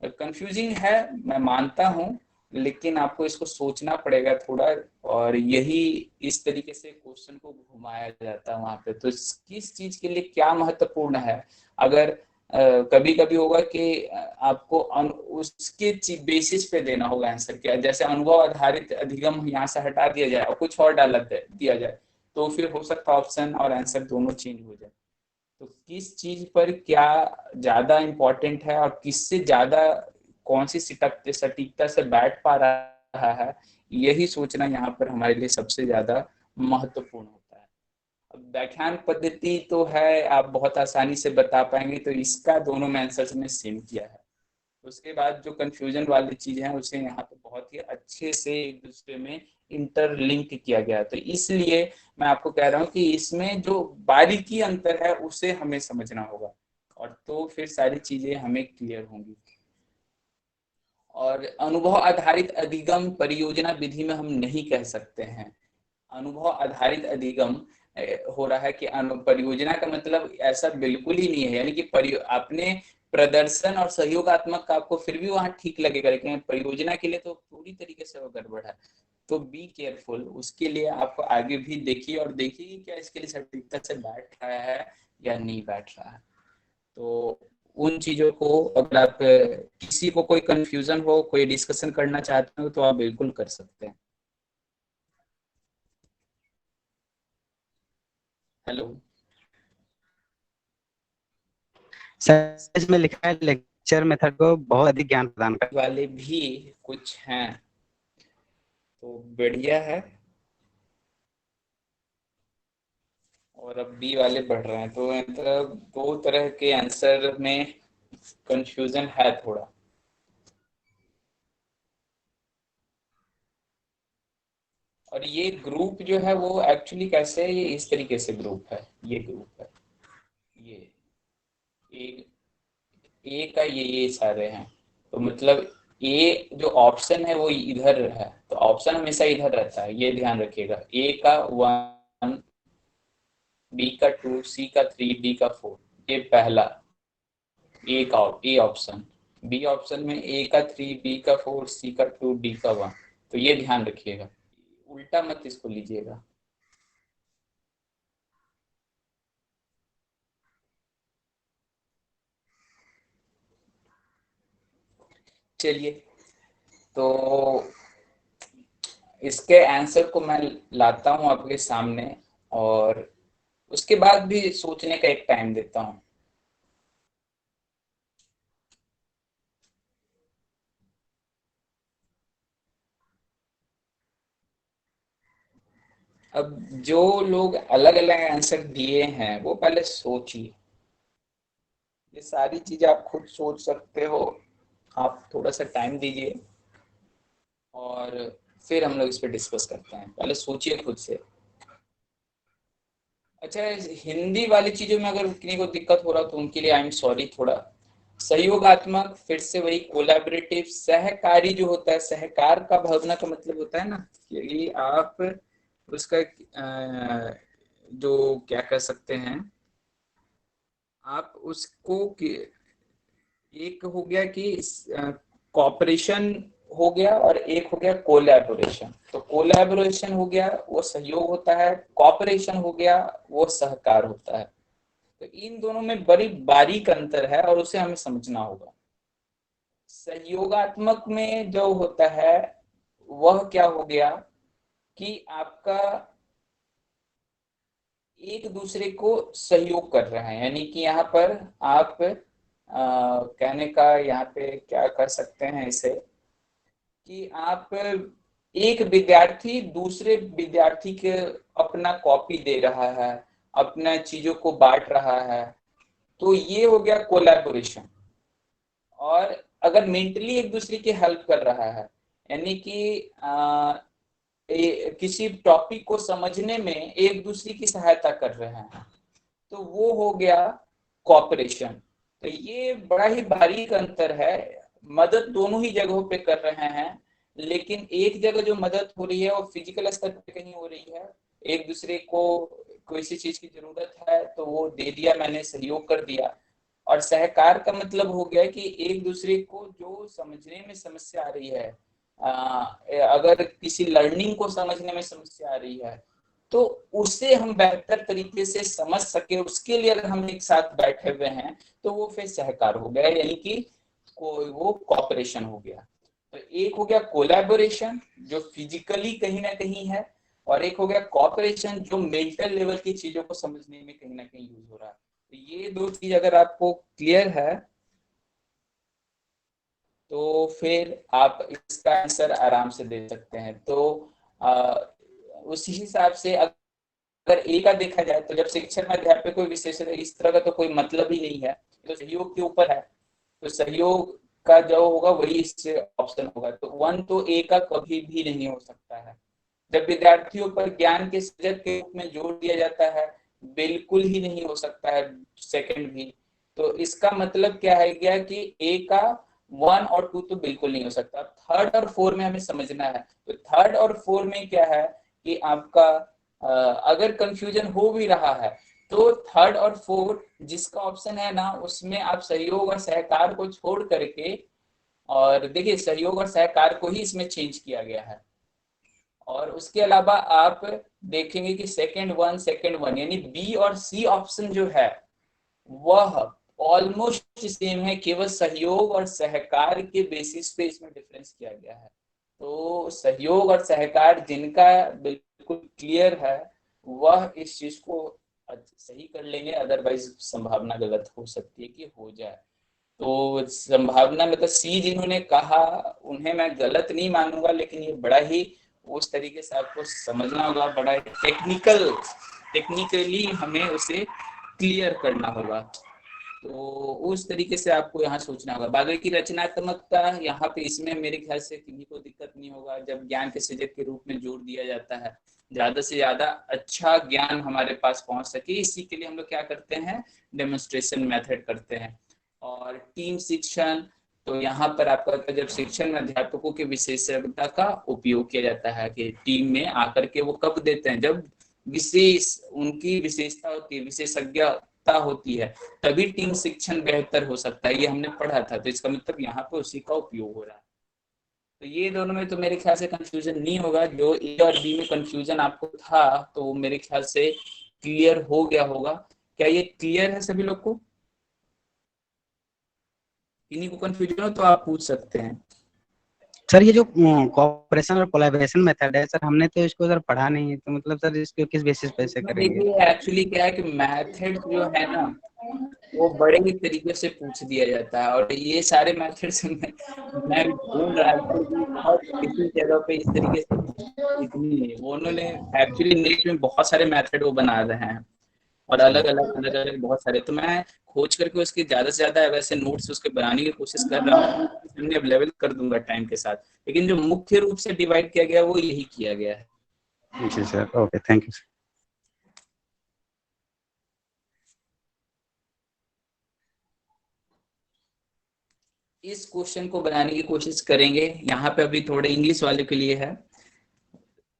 कंफ्यूजिंग है, मैं मानता हूँ, लेकिन आपको इसको सोचना पड़ेगा थोड़ा, और यही इस तरीके से क्वेश्चन को घुमाया जाता है वहां पे। तो किस चीज के लिए क्या महत्वपूर्ण है, अगर कभी कभी होगा कि आपको उसके बेसिस पे देना होगा आंसर, क्या जैसे अनुभव आधारित अधिगम यहाँ से हटा दिया जाए और कुछ और डाल दिया जाए, तो फिर हो सकता है ऑप्शन और आंसर दोनों चेंज हो जाए। तो किस चीज पर क्या ज्यादा इम्पोर्टेंट है और किससे ज्यादा कौन सी सटीकता से बैठ पा रहा है, यही सोचना यहाँ पर हमारे लिए सबसे ज्यादा महत्वपूर्ण होता है। अब व्याख्यान पद्धति तो है, आप बहुत आसानी से बता पाएंगे, तो इसका दोनों में आंसर ने सेम किया है। उसके बाद जो कंफ्यूजन वाली चीज है उसे यहाँ पे बहुत ही अच्छे से एक दूसरे में इंटरलिंक किया गया है। तो इसलिए मैं आपको कह रहा हूँ कि इसमें जो बारीकी अंतर है उसे हमें समझना होगा, और तो फिर सारी चीजें हमें क्लियर होंगी। और अनुभव आधारित अधिगम परियोजना विधि में हम नहीं कह सकते हैं। अनुभव आधारित अधिगम हो रहा है कि परियोजना का मतलब ऐसा बिल्कुल ही नहीं है, यानी कि आपने प्रदर्शन और सहयोगात्मक का आपको फिर भी वहां ठीक लगेगा, लेकिन परियोजना के लिए तो पूरी तरीके से वो गड़बड़ है। तो बी केयरफुल, उसके लिए आप आगे भी देखिए और देखिए कि क्या इसके लिए सटीकता से बैठ रहा है या नहीं बैठ रहा है। तो उन चीजों को अगर आप किसी को कोई कंफ्यूजन हो, कोई डिस्कशन करना चाहते हो, तो आप बिल्कुल कर सकते हैं। हेलो। सर इसमें लिखा है लेक्चर मेथड को बहुत अधिक ज्ञान प्रदान कर वाले भी कुछ हैं, तो बढ़िया है। और अब बी वाले बढ़ रहे हैं, तो मतलब दो तरह के आंसर में कंफ्यूजन है थोड़ा। और ये ग्रुप जो है वो एक्चुअली कैसे है, ये इस तरीके से ग्रुप है, ये ग्रुप है, ये ए, ए का ये सारे हैं। तो मतलब ए जो ऑप्शन है वो इधर है, तो ऑप्शन हमेशा इधर रहता है, ये ध्यान रखिएगा। ए का 1, बी का 2, सी का 3, डी का 4, ये पहला ए का ए ऑप्शन। बी ऑप्शन में ए का 3, बी का 4, सी का 2, डी का 1। तो ये ध्यान रखिएगा, उल्टा मत इसको लीजिएगा। चलिए, तो इसके आंसर को मैं लाता हूं आपके सामने, और उसके बाद भी सोचने का एक टाइम देता हूं। अब जो लोग अलग अलग आंसर दिए हैं वो पहले सोचिए, ये सारी चीजें आप खुद सोच सकते हो, आप थोड़ा सा टाइम दीजिए और फिर हम लोग इस पर डिस्कस करते हैं, पहले सोचिए खुद से। अच्छा, हिंदी वाली चीजों में अगर किसी को दिक्कत हो रहा तो उनके लिए आई एम सॉरी। थोड़ा सहयोगात्मक, फिर से वही कोलैबोरेटिव, सहकारी जो होता है, सहकार का भावना का मतलब होता है ना कि आप उसका जो क्या कर सकते हैं आप उसको एक हो गया कि कॉपरेशन हो गया और एक हो गया कोलैबोरेशन। तो कोलैबोरेशन हो गया वो सहयोग होता है, कॉपरेशन हो गया वो सहकार होता है। तो इन दोनों में बड़ी बारीक अंतर है और उसे हमें समझना होगा। सहयोगात्मक में जो होता है वह क्या हो गया कि आपका एक दूसरे को सहयोग कर रहे हैं, यानी कि यहाँ पर आप कहने का यहाँ पे क्या कर सकते हैं इसे कि आप एक विद्यार्थी दूसरे विद्यार्थी के अपना कॉपी दे रहा है, अपना चीजों को बांट रहा है, तो ये हो गया कोलैबोरेशन। और अगर मेंटली एक दूसरे की हेल्प कर रहा है, यानी कि किसी टॉपिक को समझने में एक दूसरे की सहायता कर रहे हैं, तो वो हो गया कॉपरेशन। तो ये बड़ा ही बारीक अंतर है। मदद दोनों ही जगहों पे कर रहे हैं, लेकिन एक जगह जो मदद हो रही है वो फिजिकल स्तर पे कहीं हो रही है, एक दूसरे को किसी चीज की जरूरत है तो वो दे दिया, मैंने सहयोग कर दिया। और सहकार का मतलब हो गया कि एक दूसरे को जो समझने में समस्या आ रही है, अगर किसी लर्निंग को समझने में समस्या आ रही है तो उसे हम बेहतर तरीके से समझ सके, उसके लिए अगर हम एक साथ बैठे हुए हैं तो वो फिर सहकार हो गया, यानी कि वो कॉपरेशन हो गया। तो एक हो गया कोलैबोरेशन जो फिजिकली कहीं ना कहीं है, और एक हो गया कॉपरेशन जो मेंटल लेवल की चीजों को समझने में कहीं ना कहीं यूज हो रहा है। तो ये दो चीज अगर आपको क्लियर है तो फिर आप इसका आंसर आराम से दे सकते हैं। तो उसी हिसाब से अगर ए का देखा जाए तो जब शिक्षण में अध्यापक कोई विशेष इस तरह का तो कोई मतलब ही नहीं है, तो सहयोग के ऊपर है, तो सहयोग का जो होगा वही इससे ऑप्शन होगा। तो वन तो ए का कभी भी नहीं हो सकता है। जब विद्यार्थियों पर ज्ञान के सृजक के रूप में जोर दिया जाता है, बिल्कुल ही नहीं हो सकता है सेकंड भी। तो इसका मतलब क्या है गया कि ए का वन और टू तो बिल्कुल नहीं हो सकता। थर्ड और फोर में हमें समझना है, तो थर्ड और फोर में क्या है कि आपका अगर कंफ्यूजन हो भी रहा है तो थर्ड और फोर्थ जिसका ऑप्शन है ना उसमें आप सहयोग और सहकार को छोड़ करके, और देखिए सहयोग और सहकार को ही इसमें चेंज किया गया है। और उसके अलावा आप देखेंगे कि सेकंड वन यानी बी और सी ऑप्शन जो है वह ऑलमोस्ट सेम है, केवल सहयोग और सहकार के बेसिस पे इसमें डिफरेंस किया गया है। तो सहयोग और सहकार जिनका बिल्कुल क्लियर है वह इस चीज को सही कर लेंगे, अदरवाइज संभावना गलत हो सकती है कि हो जाए। तो संभावना मतलब सी जिन्होंने कहा उन्हें मैं गलत नहीं मानूंगा, लेकिन ये बड़ा ही उस तरीके से आपको समझना होगा, बड़ा टेक्निकली हमें उसे क्लियर करना होगा। तो उस तरीके से आपको यहाँ सोचना होगा। बाकी की रचनात्मकता यहाँ पे इसमें मेरे ख्याल से किसी को दिक्कत नहीं होगा, जब ज्ञान के सृजक के रूप में जोर दिया जाता है, ज्यादा से ज्यादा अच्छा ज्ञान हमारे पास पहुंच सके, इसी के लिए हम लोग क्या करते हैं, डेमोन्स्ट्रेशन मेथड करते हैं। और टीम शिक्षण, तो यहाँ पर आपका जब शिक्षण में अध्यापकों की विशेषज्ञता का उपयोग किया जाता है कि टीम में आकर के वो कब देते हैं, जब विशेष उनकी विशेषता होती है, विशेषज्ञता होती है, तभी टीम शिक्षण बेहतर हो सकता है। ये हमने पढ़ा था, तो इसका मतलब यहाँ पे उसी का उपयोग हो रहा है। तो ये दोनों में तो मेरे ख्याल से कंफ्यूजन नहीं होगा। जो ए और बी में कंफ्यूजन आपको था तो मेरे ख्याल से क्लियर हो गया होगा। क्या ये क्लियर है सभी लोग को? किन्हीं को कंफ्यूजन हो तो आप पूछ सकते हैं। सर ये जो कोऑपरेशन और कोलैबोरेशन मेथड है सर, हमने तो इसको सर पढ़ा नहीं है, तो मतलब सर इसको किस बेसिस पे से करेंगे? देखिए एक्चुअली क्या है कि मेथड जो है ना वो बड़े ही तरीके से पूछ दिया जाता है। और ये सारे मेथड्स मैं ढूंढ रहा था, लेकिन बहुत किसी जगह पे इस तरीके से इतनी नहीं। वो उन्होंने एक्चुअली नेट में बहुत सारे मेथड वो बना रहे हैं, और अलग अलग बहुत सारे। तो मैं खोज करके उसके ज्यादा से ज्यादा वैसे नोट्स उसके बनाने की कोशिश कर रहा हूँ, सामने अवेलेबल कर दूंगा टाइम के साथ। लेकिन जो मुख्य रूप से डिवाइड किया गया वो यही किया गया है। जी sir, okay, thank you sir. इस क्वेश्चन को बनाने की कोशिश करेंगे। यहाँ पे अभी थोड़े इंग्लिश वाले के लिए है,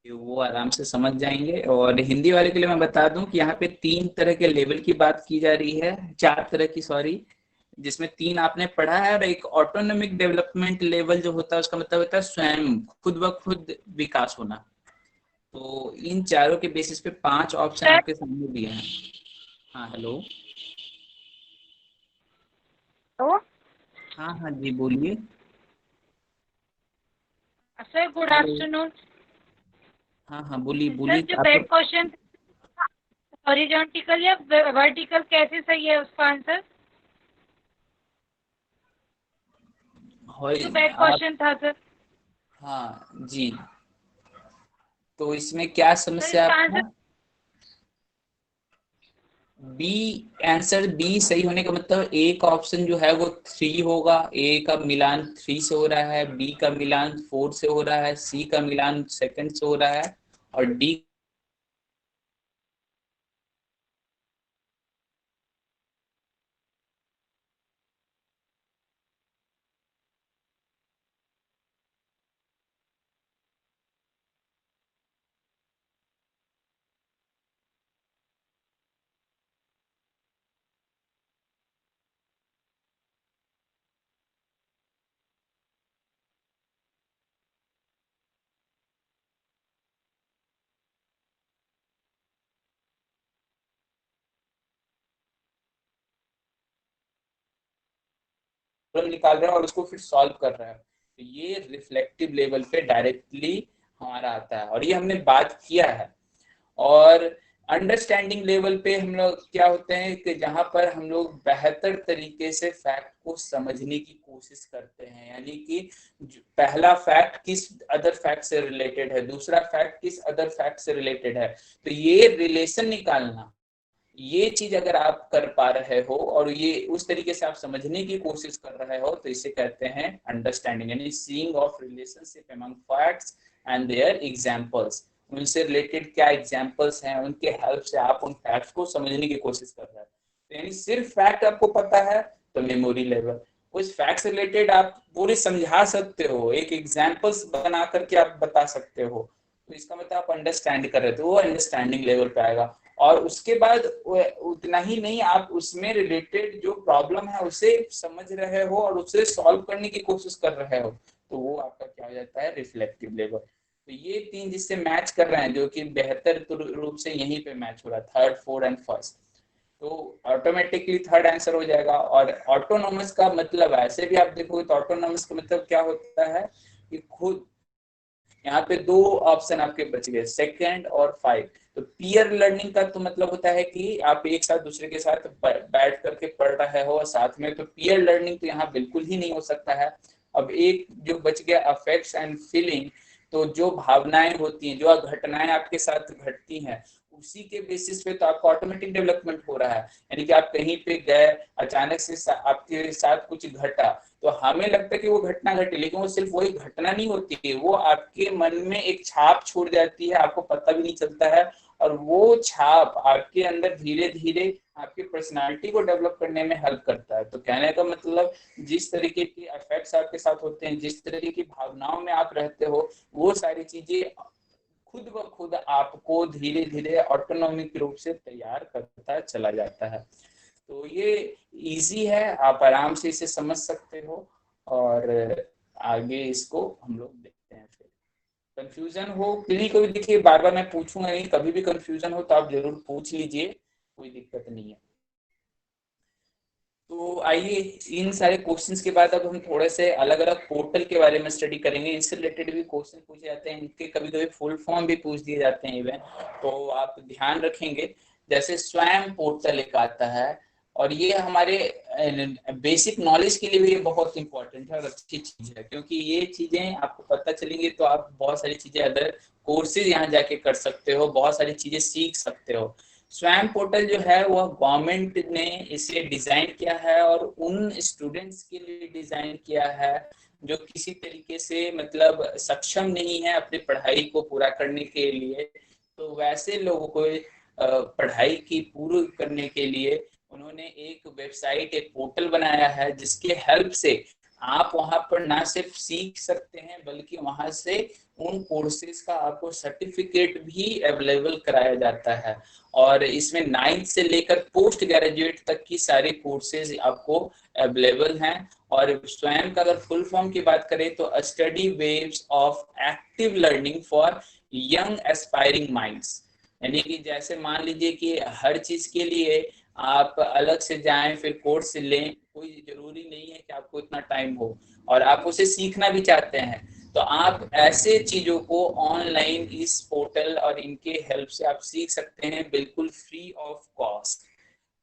वो आराम से समझ जाएंगे। और हिंदी वाले के लिए मैं बता दूं कि यहाँ पे 3 तरह के लेवल की बात की जा रही है, 4 तरह की, सॉरी, जिसमें 3 आपने पढ़ा है। और एक ऑटोनॉमिक डेवलपमेंट लेवल जो होता है उसका मतलब होता है स्वयं खुद ब खुद विकास होना। तो इन चारों के बेसिस पे 5 ऑप्शन सर आपके सामने दिए हैं। हाँ हेलो। तो हाँ हाँ जी बोलिए। Sir good hello. आफ्टरनून। हाँ हाँ बोलिए सर बोलिए जो आप। बैक क्वेश्चन हॉरिजॉन्टल या वर्टिकल कैसे सही है उसका आंसर? जो बैक आप। क्वेश्चन था सर, हाँ जी। तो इसमें क्या सर समस्या इसका आपका? Answer B. आंसर बी सही होने का मतलब ए का ऑप्शन जो है वो 3 होगा। ए का मिलान 3 से हो रहा है, बी का मिलान 4 से हो रहा है, सी का मिलान सेकंड से हो रहा है, और डी निकाल रहा है और उसको फिर सॉल्व कर रहा है। तो ये रिफ्लेक्टिव लेवल पे डायरेक्टली हमारा आता है, और ये हमने बात किया है। और अंडरस्टैंडिंग लेवल पे हम लोग क्या होते हैं कि जहां पर हम लोग बेहतर तरीके से फैक्ट को समझने की कोशिश करते हैं, यानी कि पहला फैक्ट किस अदर फैक्ट से रिलेटेड है, दूसरा फैक्ट किस अदर फैक्ट से रिलेटेड है। तो ये रिलेशन निकालना, ये चीज अगर आप कर पा रहे हो और ये उस तरीके से आप समझने की कोशिश कर रहे हो, तो इसे कहते हैं अंडरस्टैंडिंग, यानी seeing of relationship among facts and their examples. उनसे रिलेटेड क्या एग्जांपल्स हैं, उनके हेल्प से आप उन फैक्ट्स को समझने की कोशिश कर रहे हैं। तो यानी सिर्फ फैक्ट आपको पता है तो मेमोरी लेवल, उस फैक्ट से रिलेटेड आप पूरी समझा सकते हो, एक एग्जांपल्स बना करके आप बता सकते हो, तो इसका मतलब आप अंडरस्टैंड कर रहे थे, वो अंडरस्टैंडिंग लेवल पे आएगा। और उसके बाद उतना ही नहीं, आप उसमें रिलेटेड जो प्रॉब्लम है उसे समझ रहे हो और उसे सॉल्व करने की कोशिश कर रहे हो, तो वो आपका क्या हो जाता है, रिफ्लेक्टिव लेवल। तो ये 3 जिससे मैच कर रहे हैं, जो कि बेहतर रूप से यहीं पे मैच हो रहा है, थर्ड, फोर्थ एंड फर्स्ट, तो ऑटोमेटिकली थर्ड आंसर हो जाएगा। और ऑटोनोमस का मतलब ऐसे भी आप देखोगे तो ऑटोनोमस का मतलब क्या होता है कि खुद, यहाँ पे 2 ऑप्शन आपके बच गए, सेकंड और 5। तो पीयर लर्निंग का तो मतलब होता है कि आप एक साथ दूसरे के साथ बैठ करके पढ़ रहे हो साथ में, तो पीयर लर्निंग तो यहाँ बिल्कुल ही नहीं हो सकता है। अब एक जो बच गया अफेक्ट्स एंड फीलिंग, तो जो भावनाएं होती हैं, जो घटनाएं आपके साथ घटती हैं, उसी के बेसिस पे तो आपका ऑटोमेटिक डेवलपमेंट हो रहा है। यानी कि आप कहीं पे गए, अचानक से आपके साथ कुछ घटा, तो हमें लगता है कि वो घटना घटी, लेकिन वो सिर्फ वही घटना नहीं होती है, वो आपके मन में एक छाप छोड़ जाती है, आपको पता भी नहीं चलता है। और वो छाप आपके अंदर धीरे धीरे आपकी पर्सनालिटी को डेवलप करने में हेल्प करता है। तो कहने का मतलब, जिस तरीके के इफेक्ट्स आपके साथ होते हैं, जिस तरीके की भावनाओं में आप रहते हो, वो सारी चीजें खुद ब खुद आपको धीरे धीरे ऑटोनॉमिक रूप से तैयार करता चला जाता है। तो ये इजी है, आप आराम से इसे समझ सकते हो। और आगे इसको हम लोग देखते हैं। फिर कंफ्यूजन हो, किसी को भी देखिए, बार बार मैं पूछूंगा नहीं, कभी भी कंफ्यूजन हो तो आप जरूर पूछ लीजिए, कोई दिक्कत नहीं है। तो आइए, इन सारे क्वेश्चंस के बाद अब हम थोड़े से अलग अलग पोर्टल के बारे में स्टडी करेंगे। इनसे रिलेटेड भी क्वेश्चन पूछे जाते हैं, इनके कभी कभी फुल फॉर्म भी पूछ दिए जाते हैं इवन, तो आप ध्यान रखेंगे। जैसे स्वयं पोर्टल एक आता है, और ये हमारे बेसिक नॉलेज के लिए भी बहुत इंपॉर्टेंट है और अच्छी चीज है, क्योंकि ये चीजें आपको पता चलेंगी तो आप बहुत सारी चीजें अदर कोर्सेज यहाँ जाके कर सकते हो, बहुत सारी चीजें सीख सकते हो। स्वयं पोर्टल जो है वह गवर्नमेंट ने इसे डिजाइन किया है और उन स्टूडेंट्स के लिए डिजाइन किया है जो किसी तरीके से मतलब सक्षम नहीं है अपनी पढ़ाई को पूरा करने के लिए। तो वैसे लोगों को पढ़ाई की पूरी करने के लिए उन्होंने एक वेबसाइट, एक पोर्टल बनाया है जिसके हेल्प से आप वहां पर ना सिर्फ सीख सकते हैं बल्कि वहां से उन कोर्सेज का आपको सर्टिफिकेट भी अवेलेबल कराया जाता है। और इसमें 9th से लेकर पोस्ट ग्रेजुएट तक की सारे कोर्सेज आपको अवेलेबल हैं। और स्वयं का अगर फुल फॉर्म की बात करें तो study waves of active learning for young aspiring minds, यानी कि जैसे मान लीजिए कि हर चीज के लिए आप अलग से जाएं फिर कोर्स लें, कोई जरूरी नहीं है कि आपको इतना टाइम हो और आप उसे सीखना भी चाहते हैं तो आप ऐसे चीजों को ऑनलाइन इस पोर्टल और इनके हेल्प से आप सीख सकते हैं बिल्कुल फ्री ऑफ कॉस्ट।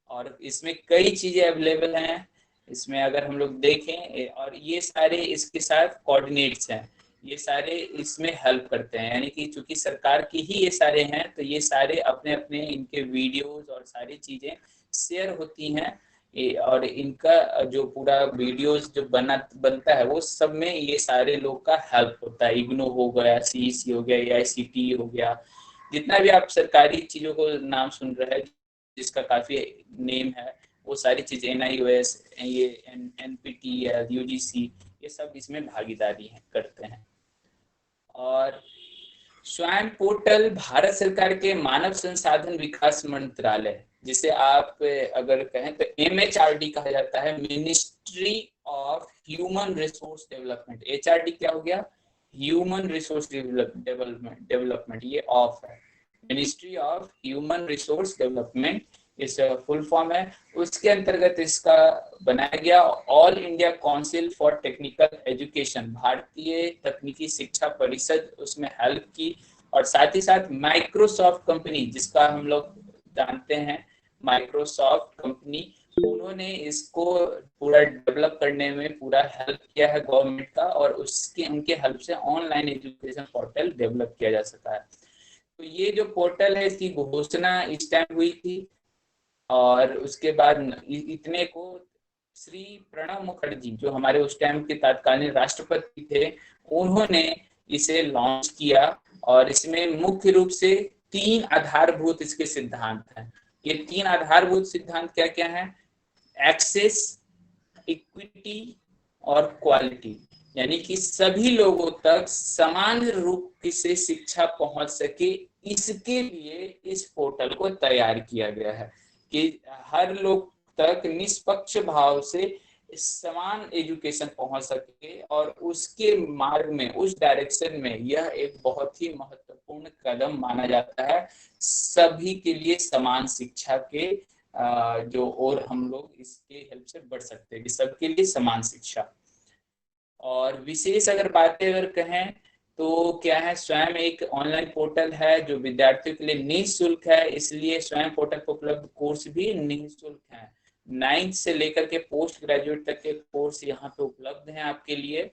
और इसमें कई चीजें अवेलेबल हैं इसमें अगर हम लोग देखें, और ये सारे इसके साथ कोऑर्डिनेट्स हैं, ये सारे इसमें हेल्प करते हैं, यानी कि चूंकि सरकार की ही ये सारे हैं तो ये सारे अपने अपने इनके वीडियोस और सारी चीजें शेयर होती हैं। और इनका जो पूरा वीडियोस जो बनता है वो सब में ये सारे लोग का हेल्प होता है। इग्नो हो गया, सीईसी हो गया, एआईसीटी हो गया, जितना भी आप सरकारी चीजों को नाम सुन रहे हैं जिसका काफी नेम है वो सारी चीजें, एनआईओएस, ये एनपीटीईएल, यूजीसी, ये सब इसमें भागीदारी करते हैं। और स्वयं पोर्टल भारत सरकार के मानव संसाधन विकास मंत्रालय, जिसे आप अगर कहें तो MHRD कहा जाता है, ministry of human resource development. HRD क्या हो गया? ह्यूमन रिसोर्स डेवलपमेंट, ये ऑफ है, ministry of human resource development इस फुल फॉर्म है। उसके अंतर्गत इसका बनाया गया all India council for technical education, भारतीय तकनीकी शिक्षा परिषद उसमें हेल्प की। और साथ ही साथ माइक्रोसॉफ्ट कंपनी, जिसका हम लोग जानते हैं माइक्रोसॉफ्ट कंपनी, उन्होंने इसको पूरा डेवलप करने में पूरा हेल्प किया है गवर्नमेंट का, और उसके उनके हेल्प से ऑनलाइन एजुकेशन पोर्टल डेवलप किया जा सका है। तो ये जो पोर्टल है इसकी घोषणा इस टाइम हुई थी और उसके बाद इतने को श्री प्रणब मुखर्जी जो हमारे उस टाइम के तत्कालीन राष्ट्रपति थे, उन्होंने इसे लॉन्च किया। और इसमें मुख्य रूप से 3 आधारभूत इसके सिद्धांत हैं। ये 3 आधारभूत सिद्धांत क्या क्या हैं? एक्सेस, इक्विटी और क्वालिटी, यानी कि सभी लोगों तक समान रूप से शिक्षा पहुंच सके, इसके लिए इस पोर्टल को तैयार किया गया है कि हर लोग तक निष्पक्ष भाव से समान एजुकेशन पहुंच सके। और उसके मार्ग में, उस डायरेक्शन में यह एक बहुत ही महत्वपूर्ण कदम माना जाता है, सभी के लिए समान शिक्षा के जो, और हम लोग इसके हेल्प से बढ़ सकते हैं कि सबके लिए समान शिक्षा। और विशेष अगर बातें अगर कहें तो क्या है, स्वयं एक ऑनलाइन पोर्टल है जो विद्यार्थियों के लिए निःशुल्क है, इसलिए स्वयं पोर्टल पर उपलब्ध कोर्स भी निःशुल्क है। 9th से लेकर के पोस्ट ग्रेजुएट तक के कोर्स यहाँ पे उपलब्ध हैं आपके लिए।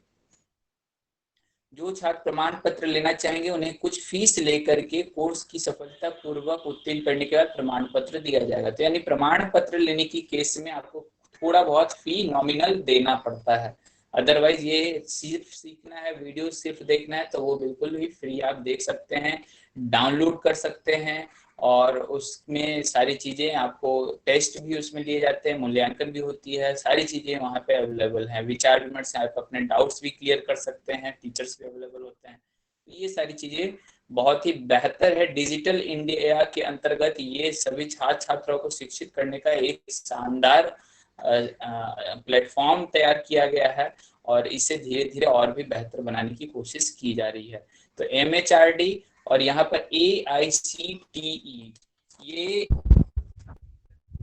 जो छात्र प्रमाण पत्र लेना चाहेंगे उन्हें कुछ फीस लेकर के कोर्स की सफलता पूर्वक उत्तीर्ण करने के बाद प्रमाण पत्र दिया जाएगा। तो यानी प्रमाण पत्र लेने की केस में आपको थोड़ा बहुत फी नॉमिनल देना पड़ता है, अदरवाइज ये सिर्फ सीखना है, वीडियो सिर्फ देखना है तो वो बिल्कुल भी फ्री आप देख सकते हैं, डाउनलोड कर सकते हैं। और उसमें सारी चीजें आपको, टेस्ट भी उसमें लिए जाते हैं, मूल्यांकन भी होती है, सारी चीजें वहाँ पे अवेलेबल हैं। विचार विमर्श से आप अपने डाउट्स भी क्लियर कर सकते हैं, टीचर्स भी अवेलेबल होते हैं। ये सारी चीजें बहुत ही बेहतर है। डिजिटल इंडिया के अंतर्गत ये सभी छात्र छात्राओं को शिक्षित करने का एक शानदार प्लेटफॉर्म तैयार किया गया है और इसे धीरे धीरे और भी बेहतर बनाने की कोशिश की जा रही है। तो MHRD और यहाँ पर AICTE, ये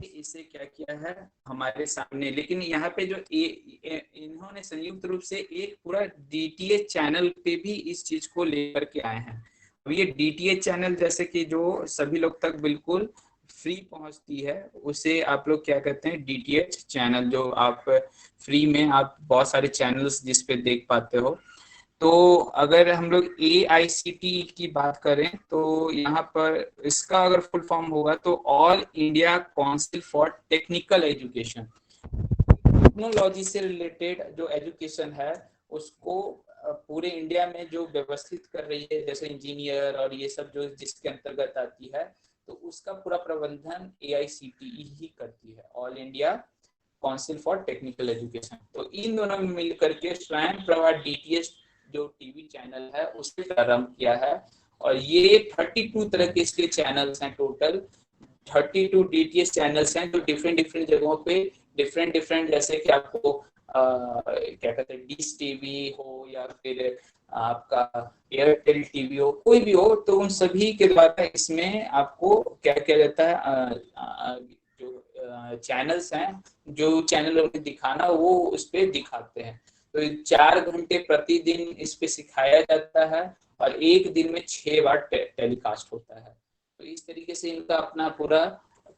इसे क्या किया है हमारे सामने, लेकिन यहाँ पे जो इन्होंने संयुक्त रूप से एक पूरा DTH चैनल पे भी इस चीज को लेकर के आए हैं। अब ये DTH चैनल जैसे कि जो सभी लोग तक बिल्कुल फ्री पहुंचती है उसे आप लोग क्या कहते हैं, डीटीएच चैनल, जो आप फ्री में आप बहुत सारे चैनल्स जिस पे देख पाते हो। तो अगर हम लोग AICTE की बात करें तो यहाँ पर इसका अगर फुल फॉर्म होगा तो all India council for technical education. Technology से रिलेटेड जो एजुकेशन है उसको पूरे इंडिया में जो व्यवस्थित कर रही है, जैसे इंजीनियर और ये सब जो जिसके अंतर्गत आती है, तो उसका पूरा प्रबंधन AICTE ही करती है, all India council for technical education. तो इन दोनों में मिल करके स्वयं प्रभा DTH जो टीवी चैनल है उससे प्रारंभ किया है, और ये 32 तरह के इसके चैनल्स हैं, टोटल 32 DTH चैनल्स हैं जो डिफरेंट डिफरेंट जगहों पे डिफरेंट, जैसे कि आपको क्या कहते हैं, डिश टीवी हो या फिर आपका एयरटेल टीवी हो, कोई भी हो, तो उन सभी के द्वारा इसमें आपको क्या किया जाता है, जो चैनल्स हैं, जो चैनल उन्हें दिखाना वो उस पर दिखाते हैं। तो 4 घंटे प्रतिदिन इस पे सिखाया जाता है और एक दिन में 6 बार टेलीकास्ट होता है। तो इस तरीके से इनका अपना पूरा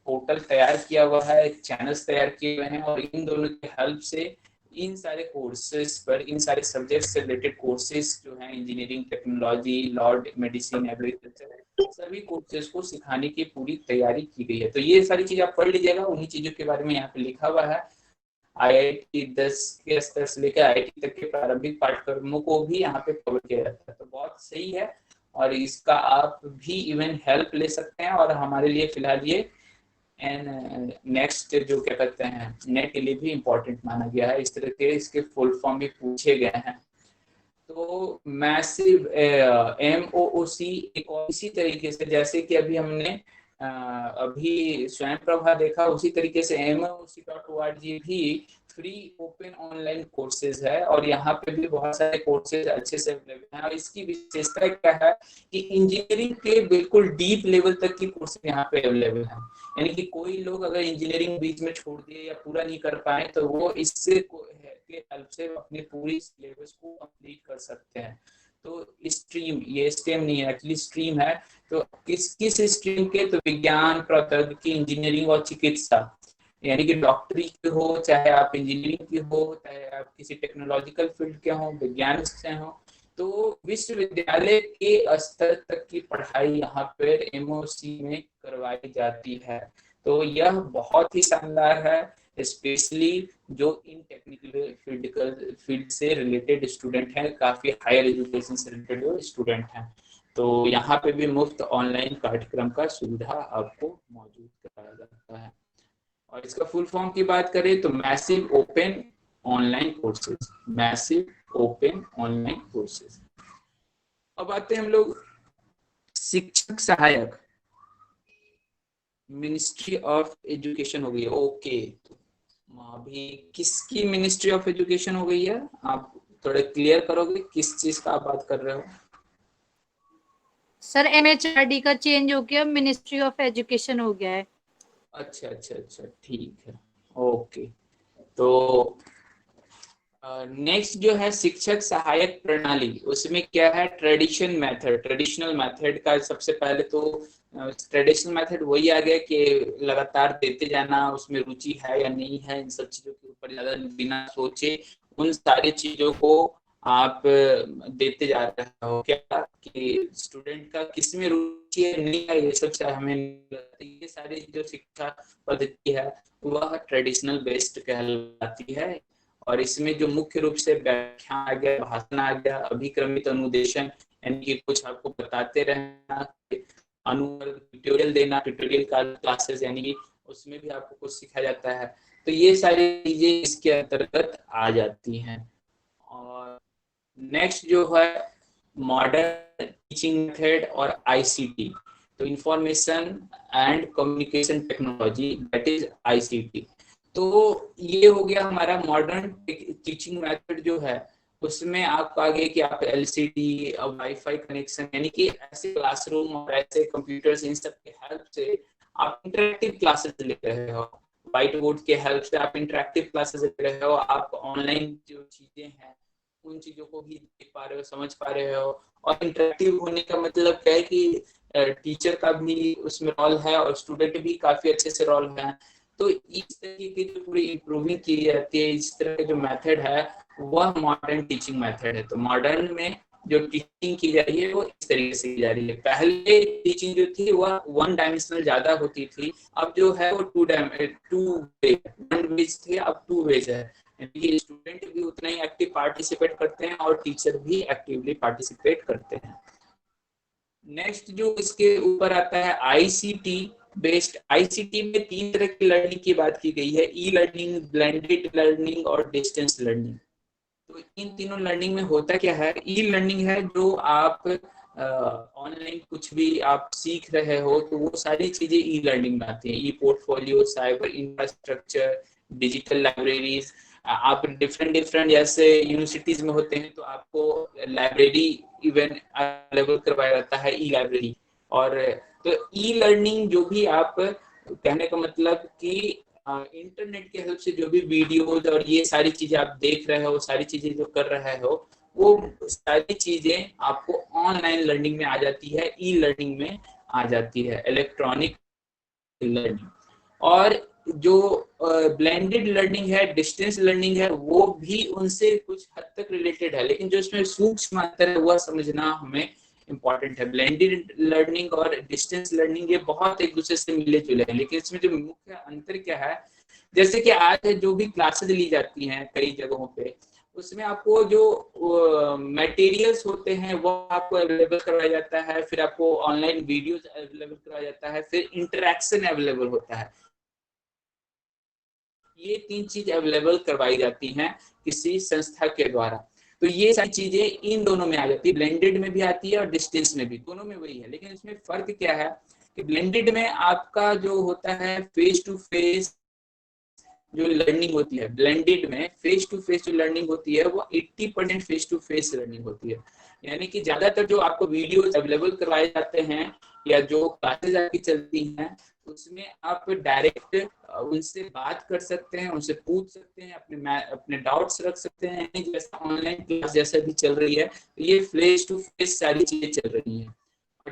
पोर्टल तैयार किया हुआ है, चैनल्स तैयार किए हुए हैं, और इन दोनों की हेल्प से इन सारे कोर्सेज पर, इन सारे सब्जेक्ट से रिलेटेड कोर्सेज जो हैं, engineering, technology, law, medicine, agriculture, सभी कोर्सेज को सिखाने की पूरी तैयारी की गई है। तो ये सारी चीज आप पढ़ लीजिएगा, उन्हीं चीजों के बारे में यहाँ पे लिखा हुआ है। IIT 10 के स्तर से लेकर IIT तक के प्रारंभिक पाठ्यक्रमों को भी यहाँ पे कवर किया जाता है। तो बहुत सही है, और इसका आप भी इवन हेल्प ले सकते हैं, और हमारे लिए फिलहाल ये नेक्स्ट जो क्या कहते हैं, नेट के लिए भी इम्पोर्टेंट माना गया है। इस तरह के इसके फुल फॉर्म भी पूछे गए हैं। तो मैसिव MOOC एक और इसी तरीके से, जैसे कि अभी हमने अभी स्वयं प्रभा देखा, उसी तरीके से MOOC.org भी फ्री ओपन ऑनलाइन कोर्सेज है, और यहाँ पे भी बहुत सारे कोर्सेज अच्छे से अवेलेबल हैं। और इसकी विशेषता क्या है कि इंजीनियरिंग के बिल्कुल डीप लेवल तक की कोर्सेज यहाँ पे अवेलेबल हैं। यानी कि कोई लोग अगर इंजीनियरिंग बीच में छोड़ दिए या पूरा नहीं कर पाए, तो वो इससे के हेल्प से अपनी पूरी सिलेबस को कंप्लीट कर सकते हैं। तो स्ट्रीम, ये स्टेम नहीं है, एक्चुअली स्ट्रीम है। तो किस किस स्ट्रीम के, तो विज्ञान, प्रौद्योगिकी, इंजीनियरिंग और चिकित्सा, यानी कि डॉक्टरी के हो, चाहे आप इंजीनियरिंग की हो, चाहे आप किसी टेक्नोलॉजिकल फील्ड के हो, विज्ञान से हो, तो विश्वविद्यालय के स्तर तक की पढ़ाई यहाँ पर MOOC में करवाई जाती है। तो यह बहुत ही शानदार है, स्पेशली जो इन टेक्निकल फील्ड से रिलेटेड स्टूडेंट हैं, काफी हायर एजुकेशन से रिलेटेड जो स्टूडेंट हैं। तो यहाँ पे भी मुफ्त ऑनलाइन पाठ्यक्रम का सुविधा आपको मौजूद कराया जाता है। और इसका फुल फॉर्म की बात करें तो massive open online courses, massive open online courses. अब आते हैं हम लोग शिक्षक सहायक, मिनिस्ट्री ऑफ एजुकेशन हो गई है। ओके, अभी किसकी मिनिस्ट्री ऑफ एजुकेशन हो गई है, आप थोड़ा क्लियर करोगे किस चीज का आप बात कर रहे हो? सर MHRD का चेंज हो गया, मिनिस्ट्री ऑफ एजुकेशन हो गया है। अच्छा, ठीक है, ओके। तो नेक्स्ट जो है शिक्षक सहायक प्रणाली, उसमें क्या है, ट्रेडिशनल मेथड का सबसे पहले तो ट्रेडिशनल मेथड वही आ गया कि लगातार देते जाना, उसमें रुचि है या नहीं है, इन सब चीजों के ऊपर ज्यादा बिना सोचे उन सारी चीजों को आप देते जा रहे हो। क्या कि स्टूडेंट का किसमें रुचि है, नहीं है, ये सब हमें, ये सारी जो शिक्षा पद्धति है वह ट्रेडिशनल बेस्ड कहलाती है। और इसमें जो मुख्य रूप से व्याख्यान आ गया, भाषण आ गया, अभिक्रमित अनुदेशन, यानी कि कुछ आपको बताते रहना, ट्यूटोरियल देना, ट्यूटोरियल क्लासेस, यानी कि उसमें भी आपको कुछ सिखाया जाता है। तो ये सारी चीजें इसके अंतर्गत आ जाती हैं। और नेक्स्ट जो है मॉडर्न टीचिंग मेथड और ICT, तो information and communication technology, that is ICT। तो ये हो गया हमारा मॉडर्न टीचिंग मेथड जो है, उसमें आपको आगे कि आप LCD और वाईफाई कनेक्शन, यानी कि ऐसे क्लासरूम और ऐसे कंप्यूटर्स, इन सब के हेल्प से आप इंटरेक्टिव क्लासेस ले रहे हो, व्हाइट बोर्ड के हेल्प से आप इंटरेक्टिव क्लासेस ले रहे हो, आप ऑनलाइन जो चीजें हैं उन चीजों को भी देख पा रहे हो, समझ पा रहे हो। और इंटरेक्टिव होने का मतलब क्या है कि टीचर का भी उसमें रोल है और स्टूडेंट भी काफी अच्छे से रोल है। तो इस तरीके की जो पूरी इम्प्रूविंग की जाती है, इस तरह का जो मेथड है वह मॉडर्न टीचिंग मेथड है। तो मॉडर्न में जो टीचिंग की जा रही है वो इस तरीके से की जा रही है। पहले टीचिंग जो थी वह वन डायमेंशनल ज्यादा होती थी, अब जो है वो वन वेज थी, अब टू वेज है। यानी स्टूडेंट भी उतना ही एक्टिव पार्टिसिपेट करते हैं और टीचर भी एक्टिवली पार्टिसिपेट करते हैं। नेक्स्ट जो इसके ऊपर आता है आईसीटी बेस्ड। आईसीटी में 3 तरह की लर्निंग की बात की गई है, ई लर्निंग, ब्लेंडेड लर्निंग और डिस्टेंस लर्निंग। तो इन तीनों लर्निंग में होता क्या है, ई लर्निंग है जो आप ऑनलाइन कुछ भी आप सीख रहे हो तो वो सारी चीजें ई लर्निंग में आती हैं। E portfolio, cyber infrastructure, digital libraries. आप डिफरेंट जैसे यूनिवर्सिटीज में होते हैं तो आपको लाइब्रेरी इवन अवेलेबल करवाया जाता है, ई लाइब्रेरी। और तो ई लर्निंग जो भी आप, कहने का मतलब कि इंटरनेट के हेल्प से जो भी वीडियोज और ये सारी चीजें आप देख रहे हो, सारी चीजें जो कर रहे हो, वो सारी चीजें आपको ऑनलाइन लर्निंग में आ जाती है, ई लर्निंग में आ जाती है, इलेक्ट्रॉनिक लर्निंग। और जो ब्लेंडेड लर्निंग है, डिस्टेंस लर्निंग है, वो भी उनसे कुछ हद तक रिलेटेड है, लेकिन जो इसमें सूक्ष्म अंतर है वह समझना हमें इम्पॉर्टेंट है। ब्लेंडेड लर्निंग और डिस्टेंस लर्निंग ये बहुत एक दूसरे से मिले जुले हैं, लेकिन इसमें जो मुख्य अंतर क्या है, जैसे कि आज जो भी क्लासेस ली जाती हैं कई जगहों पे, उसमें आपको जो मटेरियल्स होते हैं वो आपको अवेलेबल करवाया जाता है, फिर आपको ऑनलाइन वीडियोस अवेलेबल करवाया जाता है, फिर इंटरेक्शन अवेलेबल होता है। ये 3 चीज अवेलेबल करवाई जाती हैं किसी संस्था के द्वारा। तो ये सारी चीजें इन दोनों में आ जाती है, ब्लेंडेड में भी आती है और डिस्टेंस में भी, दोनों में वही है। लेकिन इसमें फर्क क्या है कि ब्लेंडेड में आपका जो होता है फेस टू फेस जो लर्निंग होती है, ब्लेंडेड में फेस टू फेस जो लर्निंग होती है वो 80% फेस टू फेस लर्निंग होती है। यानी कि ज्यादातर जो आपको वीडियोस अवेलेबल करवाए जाते हैं या जो क्लासेस आपकी चलती हैं उसमें आप डायरेक्ट उनसे बात कर सकते हैं, उनसे पूछ सकते हैं, अपने डाउट्स रख सकते हैं। जैसा ऑनलाइन क्लास जैसा भी चल रही है, ये फेस टू फेस सारी चीजें चल रही हैं।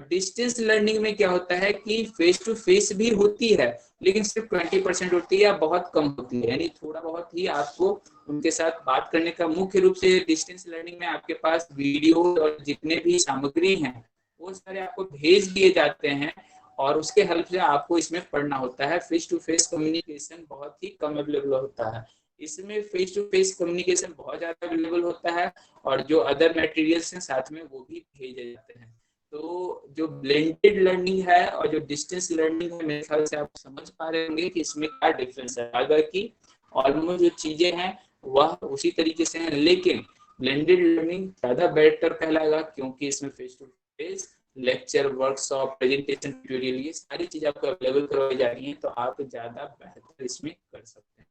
डिस्टेंस लर्निंग में क्या होता है कि फेस टू फेस भी होती है, लेकिन सिर्फ 20% होती है या बहुत कम होती है, यानी थोड़ा बहुत ही आपको उनके साथ बात करने का। मुख्य रूप से डिस्टेंस लर्निंग में आपके पास वीडियो और जितने भी सामग्री हैं वो सारे आपको भेज दिए जाते हैं और उसके हेल्प से आपको इसमें पढ़ना होता है। फेस टू फेस कम्युनिकेशन बहुत ही कम अवेलेबल होता है, इसमें फेस टू फेस कम्युनिकेशन बहुत ज्यादा अवेलेबल होता है और जो अदर मटेरियल्स हैं साथ में वो भी भेजे जाते हैं। तो जो ब्लेंडेड लर्निंग है और जो डिस्टेंस लर्निंग है, मेरे ख्याल से आप समझ पा रहे होंगे कि इसमें क्या डिफरेंस है। हालांकि ऑलमोस्ट जो चीजें हैं वह उसी तरीके से हैं, लेकिन ब्लेंडेड लर्निंग ज्यादा बेटर कहलाएगा क्योंकि इसमें face to face lecture, workshop, presentation, tutorial ये सारी चीजें आपको अवेलेबल करवाई जा रही हैं, तो आप ज्यादा बेहतर इसमें कर सकते हैं।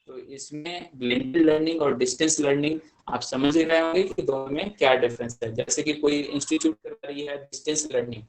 तो इसमें ब्लेंडेड लर्निंग और डिस्टेंस लर्निंग आप समझ रहे होंगे कि दोनों में क्या डिफरेंस है। जैसे कि कोई इंस्टीट्यूट कर रही है डिस्टेंस लर्निंग,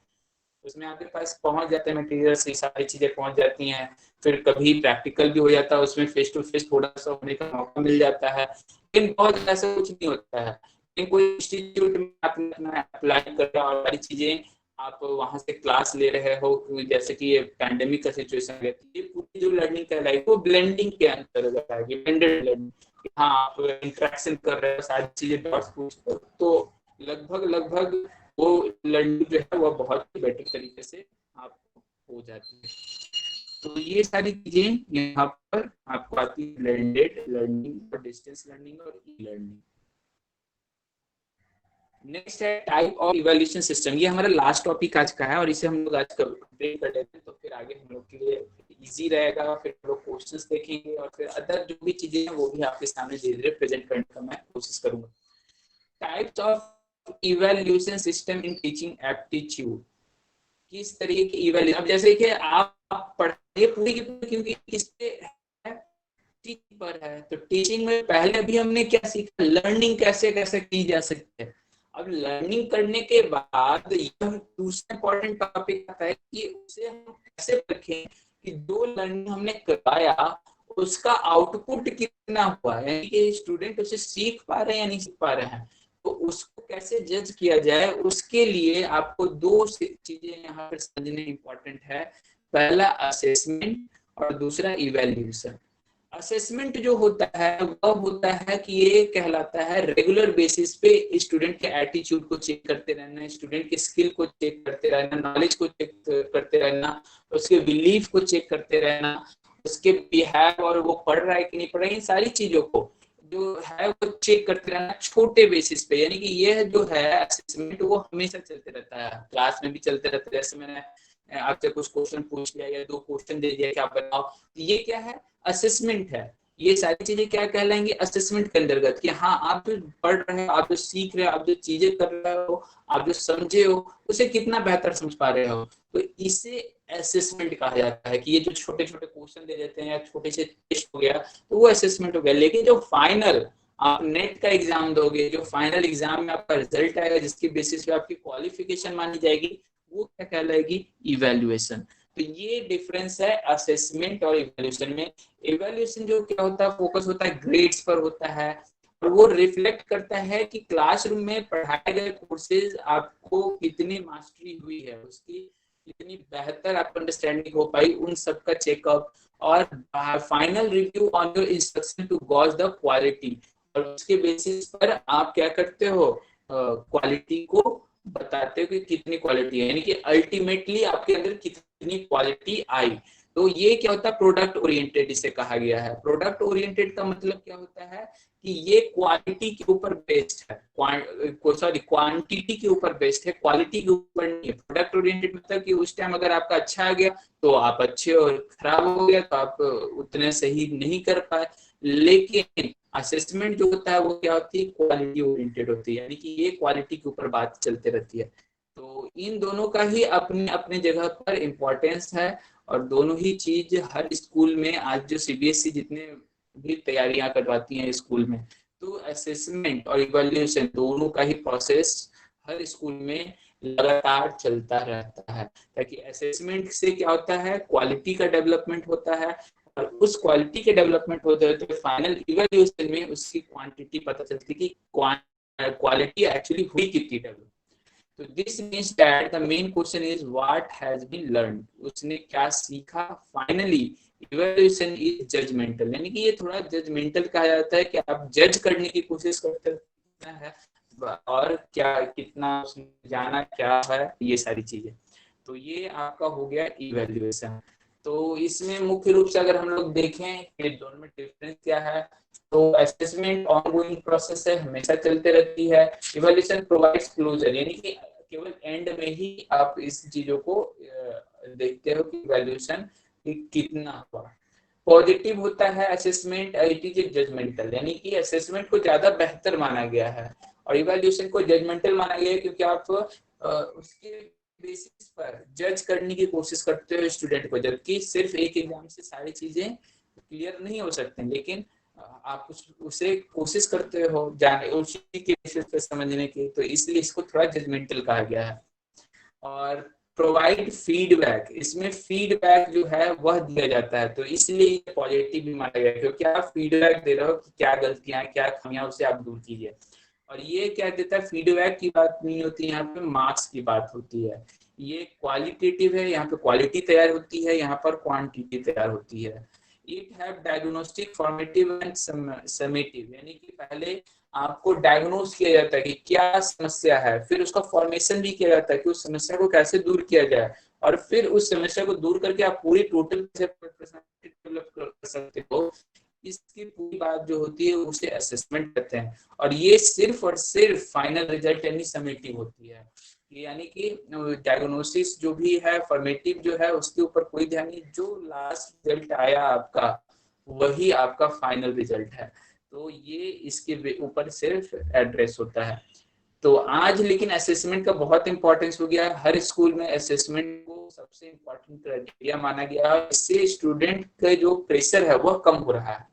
उसमें आपके पास पहुंच जाते हैं मटेरियल, से सारी चीजें पहुंच जाती हैं, फिर कभी प्रैक्टिकल भी हो जाता है, उसमें फेस टू फेस थोड़ा सा होने का मौका मिल जाता है, लेकिन बहुत ऐसा कुछ नहीं होता है। लेकिन कोई इंस्टीट्यूट में आपने अपना अप्लाई करा और सारी चीजें आप वहां से क्लास ले रहे हो, जैसे कि ये पैंडेमिक का सिचुएशन है, ये पूरी जो लर्निंग कहलाएगी वो ब्लेंडिंग के अंतर्गत आएगी, ब्लेंडेड लर्निंग। हाँ, आप इंटरेक्शन कर रहे हो, सारी चीजें डॉट्स पूछते हो, तो लगभग वो लर्निंग जो है वो बहुत ही बेटर तरीके से आप हो जाती है। तो ये सारी चीजें यहाँ पर आपको आती है, ब्लेंडेड लर्निंग और डिस्टेंस लर्निंग और ई लर्निंग। नेक्स्ट है टाइप ऑफ इवैल्यूएशन सिस्टम। ये हमारा लास्ट टॉपिक आज का है और इसे हम लोग आज कंप्लीट कर लेते हैं, तो फिर आगे हम लोग के लिए इजी रहेगा। फिर हम लोग क्वेश्चंस देखेंगे और फिर अदर जो भी चीजें हैं वो भी आपके सामने धीरे धीरे प्रेजेंट करने का मैं कोशिश करूंगा। Types of evaluation system in teaching aptitude, किस तरीके की इवैल्यूएशन। अब जैसे कि आप पढ़ाइए पूरी की पूरी, क्योंकि किस पे है, टीचिंग पर है, तो टीचिंग में पहले अभी हमने क्या सीखा, लर्निंग कैसे कैसे की जा सकती है। अब लर्निंग करने के बाद यह दूसरा इंपॉर्टेंट टॉपिक आता है कि उसे हम कैसे रखें कि जो लर्निंग हमने कराया उसका आउटपुट कितना हुआ है, यानी कि स्टूडेंट उसे सीख पा रहे हैं या नहीं सीख पा रहे हैं। तो उसको कैसे जज किया जाए, उसके लिए आपको दो चीजें यहाँ पर समझने इम्पोर्टेंट है। पहला असेसमेंट और दूसरा इवैल्यूएशन। असेसमेंट जो होता है वह होता है कि ये कहलाता है रेगुलर बेसिस पे स्टूडेंट के एटीट्यूड को चेक करते रहना, स्टूडेंट के स्किल को चेक करते रहना, नॉलेज को चेक करते रहना, उसके बिलीफ को चेक करते रहना, उसके बिहेव और वो पढ़ रहा है कि नहीं पढ़ रहा है, इन सारी चीजों को जो है वो चेक करते रहना छोटे बेसिस पे। यानी कि ये जो है असेसमेंट वो हमेशा चलते रहता है, क्लास में भी चलते रहता है। जैसे मैंने आपसे कुछ क्वेश्चन पूछ लिया या 2 क्वेश्चन दे दिया कि आप बताओ, ये क्या है, असेसमेंट है। ये सारी चीजें क्या कहलाएंगी, असेसमेंट के अंतर्गत, कि हाँ आप जो पढ़ रहे हो, आप जो सीख रहे हो, आप जो चीजें कर रहे हो, आप जो समझे हो, उसे कितना बेहतर समझ पा रहे हो। तो इसे असेसमेंट कहा जाता है। कि ये जो छोटे छोटे क्वेश्चन दे देते हैं या छोटे से टेस्ट हो गया तो वो असेसमेंट हो गया। लेकिन जो फाइनल आप नेट का एग्जाम दोगे, जो फाइनल एग्जाम में आपका रिजल्ट आएगा, जिसकी बेसिस पे आपकी क्वालिफिकेशन मानी जाएगी, वो क्या कहलाएगी, इवैल्यूएशन। तो ये डिफरेंस है असेसमेंट और इवैल्यूएशन में। इवैल्यूएशन जो क्या होता है, फोकस होता है ग्रेड्स पर होता है, और वो रिफ्लेक्ट करता है कि क्लासरूम में पढ़ाए गए कोर्सेज आपको कितनी मास्टरी हुई है, उसकी कितनी बेहतर आपको अंडरस्टैंडिंग हो पाई, उन सब का चेकअप। और final review on your instruction to gauge the quality, और उसके बेसिस पर आप क्या करते हो, क्वालिटी को बताते हो कि कितनी क्वालिटी है, यानी कि अल्टीमेटली आपके अंदर कितनी क्वालिटी आई। तो ये क्या होता है, प्रोडक्ट ओरिएंटेड इसे कहा गया है। प्रोडक्ट ओरिएंटेड का मतलब क्या होता है कि ये क्वालिटी के ऊपर बेस्ड है, सॉरी क्वांटिटी के ऊपर बेस्ड है, क्वालिटी के ऊपर नहीं है। प्रोडक्ट ओरिएंटेड मतलब कि उस टाइम अगर आपका अच्छा आ गया तो आप अच्छे, और खराब हो गया तो आप उतने सही नहीं कर पाए। लेकिन असेसमेंट जो होता है वो क्या होती है, क्वालिटी ओरिएंटेड होती है, यानी कि ये क्वालिटी के ऊपर बात चलते रहती है। तो इन दोनों का ही अपने अपने जगह पर इम्पोर्टेंस है, और दोनों ही चीज हर स्कूल में आज जो सीबीएसई जितने भी तैयारियां करवाती हैं स्कूल में, तो असेसमेंट और इवैल्यूएशन दोनों का ही प्रोसेस हर स्कूल में लगातार चलता रहता है। ताकि असेसमेंट से क्या होता है, क्वालिटी का डेवलपमेंट होता है, और उस क्वालिटी के डेवलपमेंट होते होते फाइनल इवैल्यूएशन में उसकी क्वांटिटी पता चलती है कि क्वालिटी एक्चुअली हुई कितनी डेवलप। तो this means that the main question is what has been learned, उसने क्या सीखा। फाइनली इवैल्यूएशन इज जजमेंटल, यानी कि ये थोड़ा जजमेंटल कहा जाता है कि आप जज करने की कोशिश करते हैं और क्या कितना उसने जाना क्या है, ये सारी चीजें। तो ये आपका हो गया इवैल्यूएशन। तो इसमें मुख्य रूप से अगर हम लोग देखें कि दोनों में डिफरेंस क्या है, तो असेसमेंट ऑनगोइंग प्रोसेस है, हमेशा चलते रहती है। इवैल्यूएशन प्रोवाइड्स क्लोजर, यानी कि केवल एंड में ही आप इस चीजों को देखते हो कि इवैल्यूएशन कितना हुआ। पॉजिटिव होता है असेसमेंट, इट इज जजमेंटल, यानी कि असेसमेंट को ज्यादा बेहतर माना गया है और इवैल्यूएशन को जजमेंटल माना गया है, क्योंकि आप उसके बेसिस पर जज करने की कोशिश करते हो स्टूडेंट को। जबकि सिर्फ एक एग्जाम से सारी चीजें क्लियर नहीं हो सकती, लेकिन आप उसे कोशिश करते हो जाने उसी के बेसिस पे समझने की, तो इसलिए इसको थोड़ा जजमेंटल कहा गया है। और प्रोवाइड फीडबैक, इसमें फीडबैक जो है वह दिया जाता है, तो इसलिए पॉजिटिव भी माना गया, क्योंकि आप फीडबैक दे रहे हो कि क्या गलतियां क्या खामियां उसे आप दूर कीजिए। और ये क्या देता है, फीडबैक की बात नहीं होती यहाँ पे, मार्क्स की बात होती है। ये क्वालिटेटिव है, यहाँ पे क्वालिटी तैयार होती है, यहाँ पर क्वांटिटी तैयार होती है। It have diagnostic, formative and summative, यानी कि पहले आपको डायग्नोस किया जाता है कि क्या समस्या है, फिर उसका फॉर्मेशन भी किया जाता है कि उस समस्या को कैसे दूर किया जाए, और फिर उस समस्या को दूर करके आप पूरी टोटल डेवलप कर सकते हो। इसकी पूरी बात जो होती है उसे असेसमेंट कहते हैं। और ये सिर्फ और सिर्फ फाइनल रिजल्ट यानी समेटिव होती है, यानी कि डायग्नोसिस जो भी है, फॉर्मेटिव जो है, उसके ऊपर कोई ध्यान नहीं, जो लास्ट रिजल्ट आया आपका वही आपका फाइनल रिजल्ट है। तो ये इसके ऊपर सिर्फ एड्रेस होता है। तो आज लेकिन असेसमेंट का बहुत इंपॉर्टेंस हो गया, हर स्कूल में असेसमेंट को सबसे इंपॉर्टेंट क्राइटेरिया माना गया है। इससे स्टूडेंट का जो प्रेशर है वह कम हो रहा है।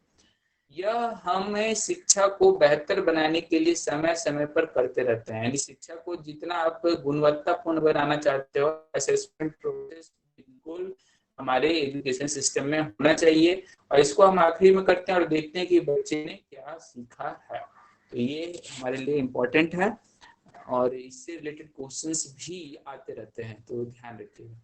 यह हमें शिक्षा को बेहतर बनाने के लिए समय समय पर करते रहते हैं, यानी शिक्षा को जितना आप गुणवत्तापूर्ण बनाना चाहते हो, असेसमेंट प्रोसेस बिल्कुल हमारे एजुकेशन सिस्टम में होना चाहिए। और इसको हम आखिरी में करते हैं और देखते हैं कि बच्चे ने क्या सीखा है। तो ये हमारे लिए इम्पोर्टेंट है और इससे रिलेटेड क्वेश्चंस भी आते रहते हैं, तो ध्यान रखिएगा।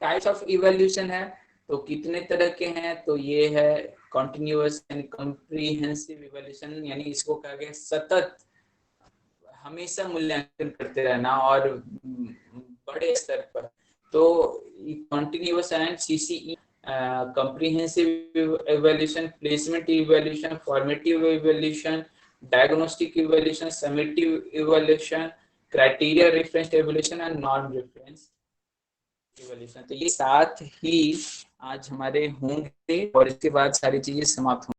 टाइप्स ऑफ इवोल्यूशन है तो कितने तरह के हैं, तो ये है कॉन्टिन्यूअस एंड कॉम्प्रिहेंसिव इवोल्यूशन, यानी इसको कहा गया सतत हमेशा मूल्यांकन करते रहना और बड़े स्तर पर। तो continuous and CCE, comprehensive evaluation, placement evaluation, formative evaluation, diagnostic evaluation, summative evaluation, criteria referenced evaluation and non reference evaluation। तो ये साथ ही आज हमारे होंगे और इसके बाद सारी चीजें समाप्त होंगी।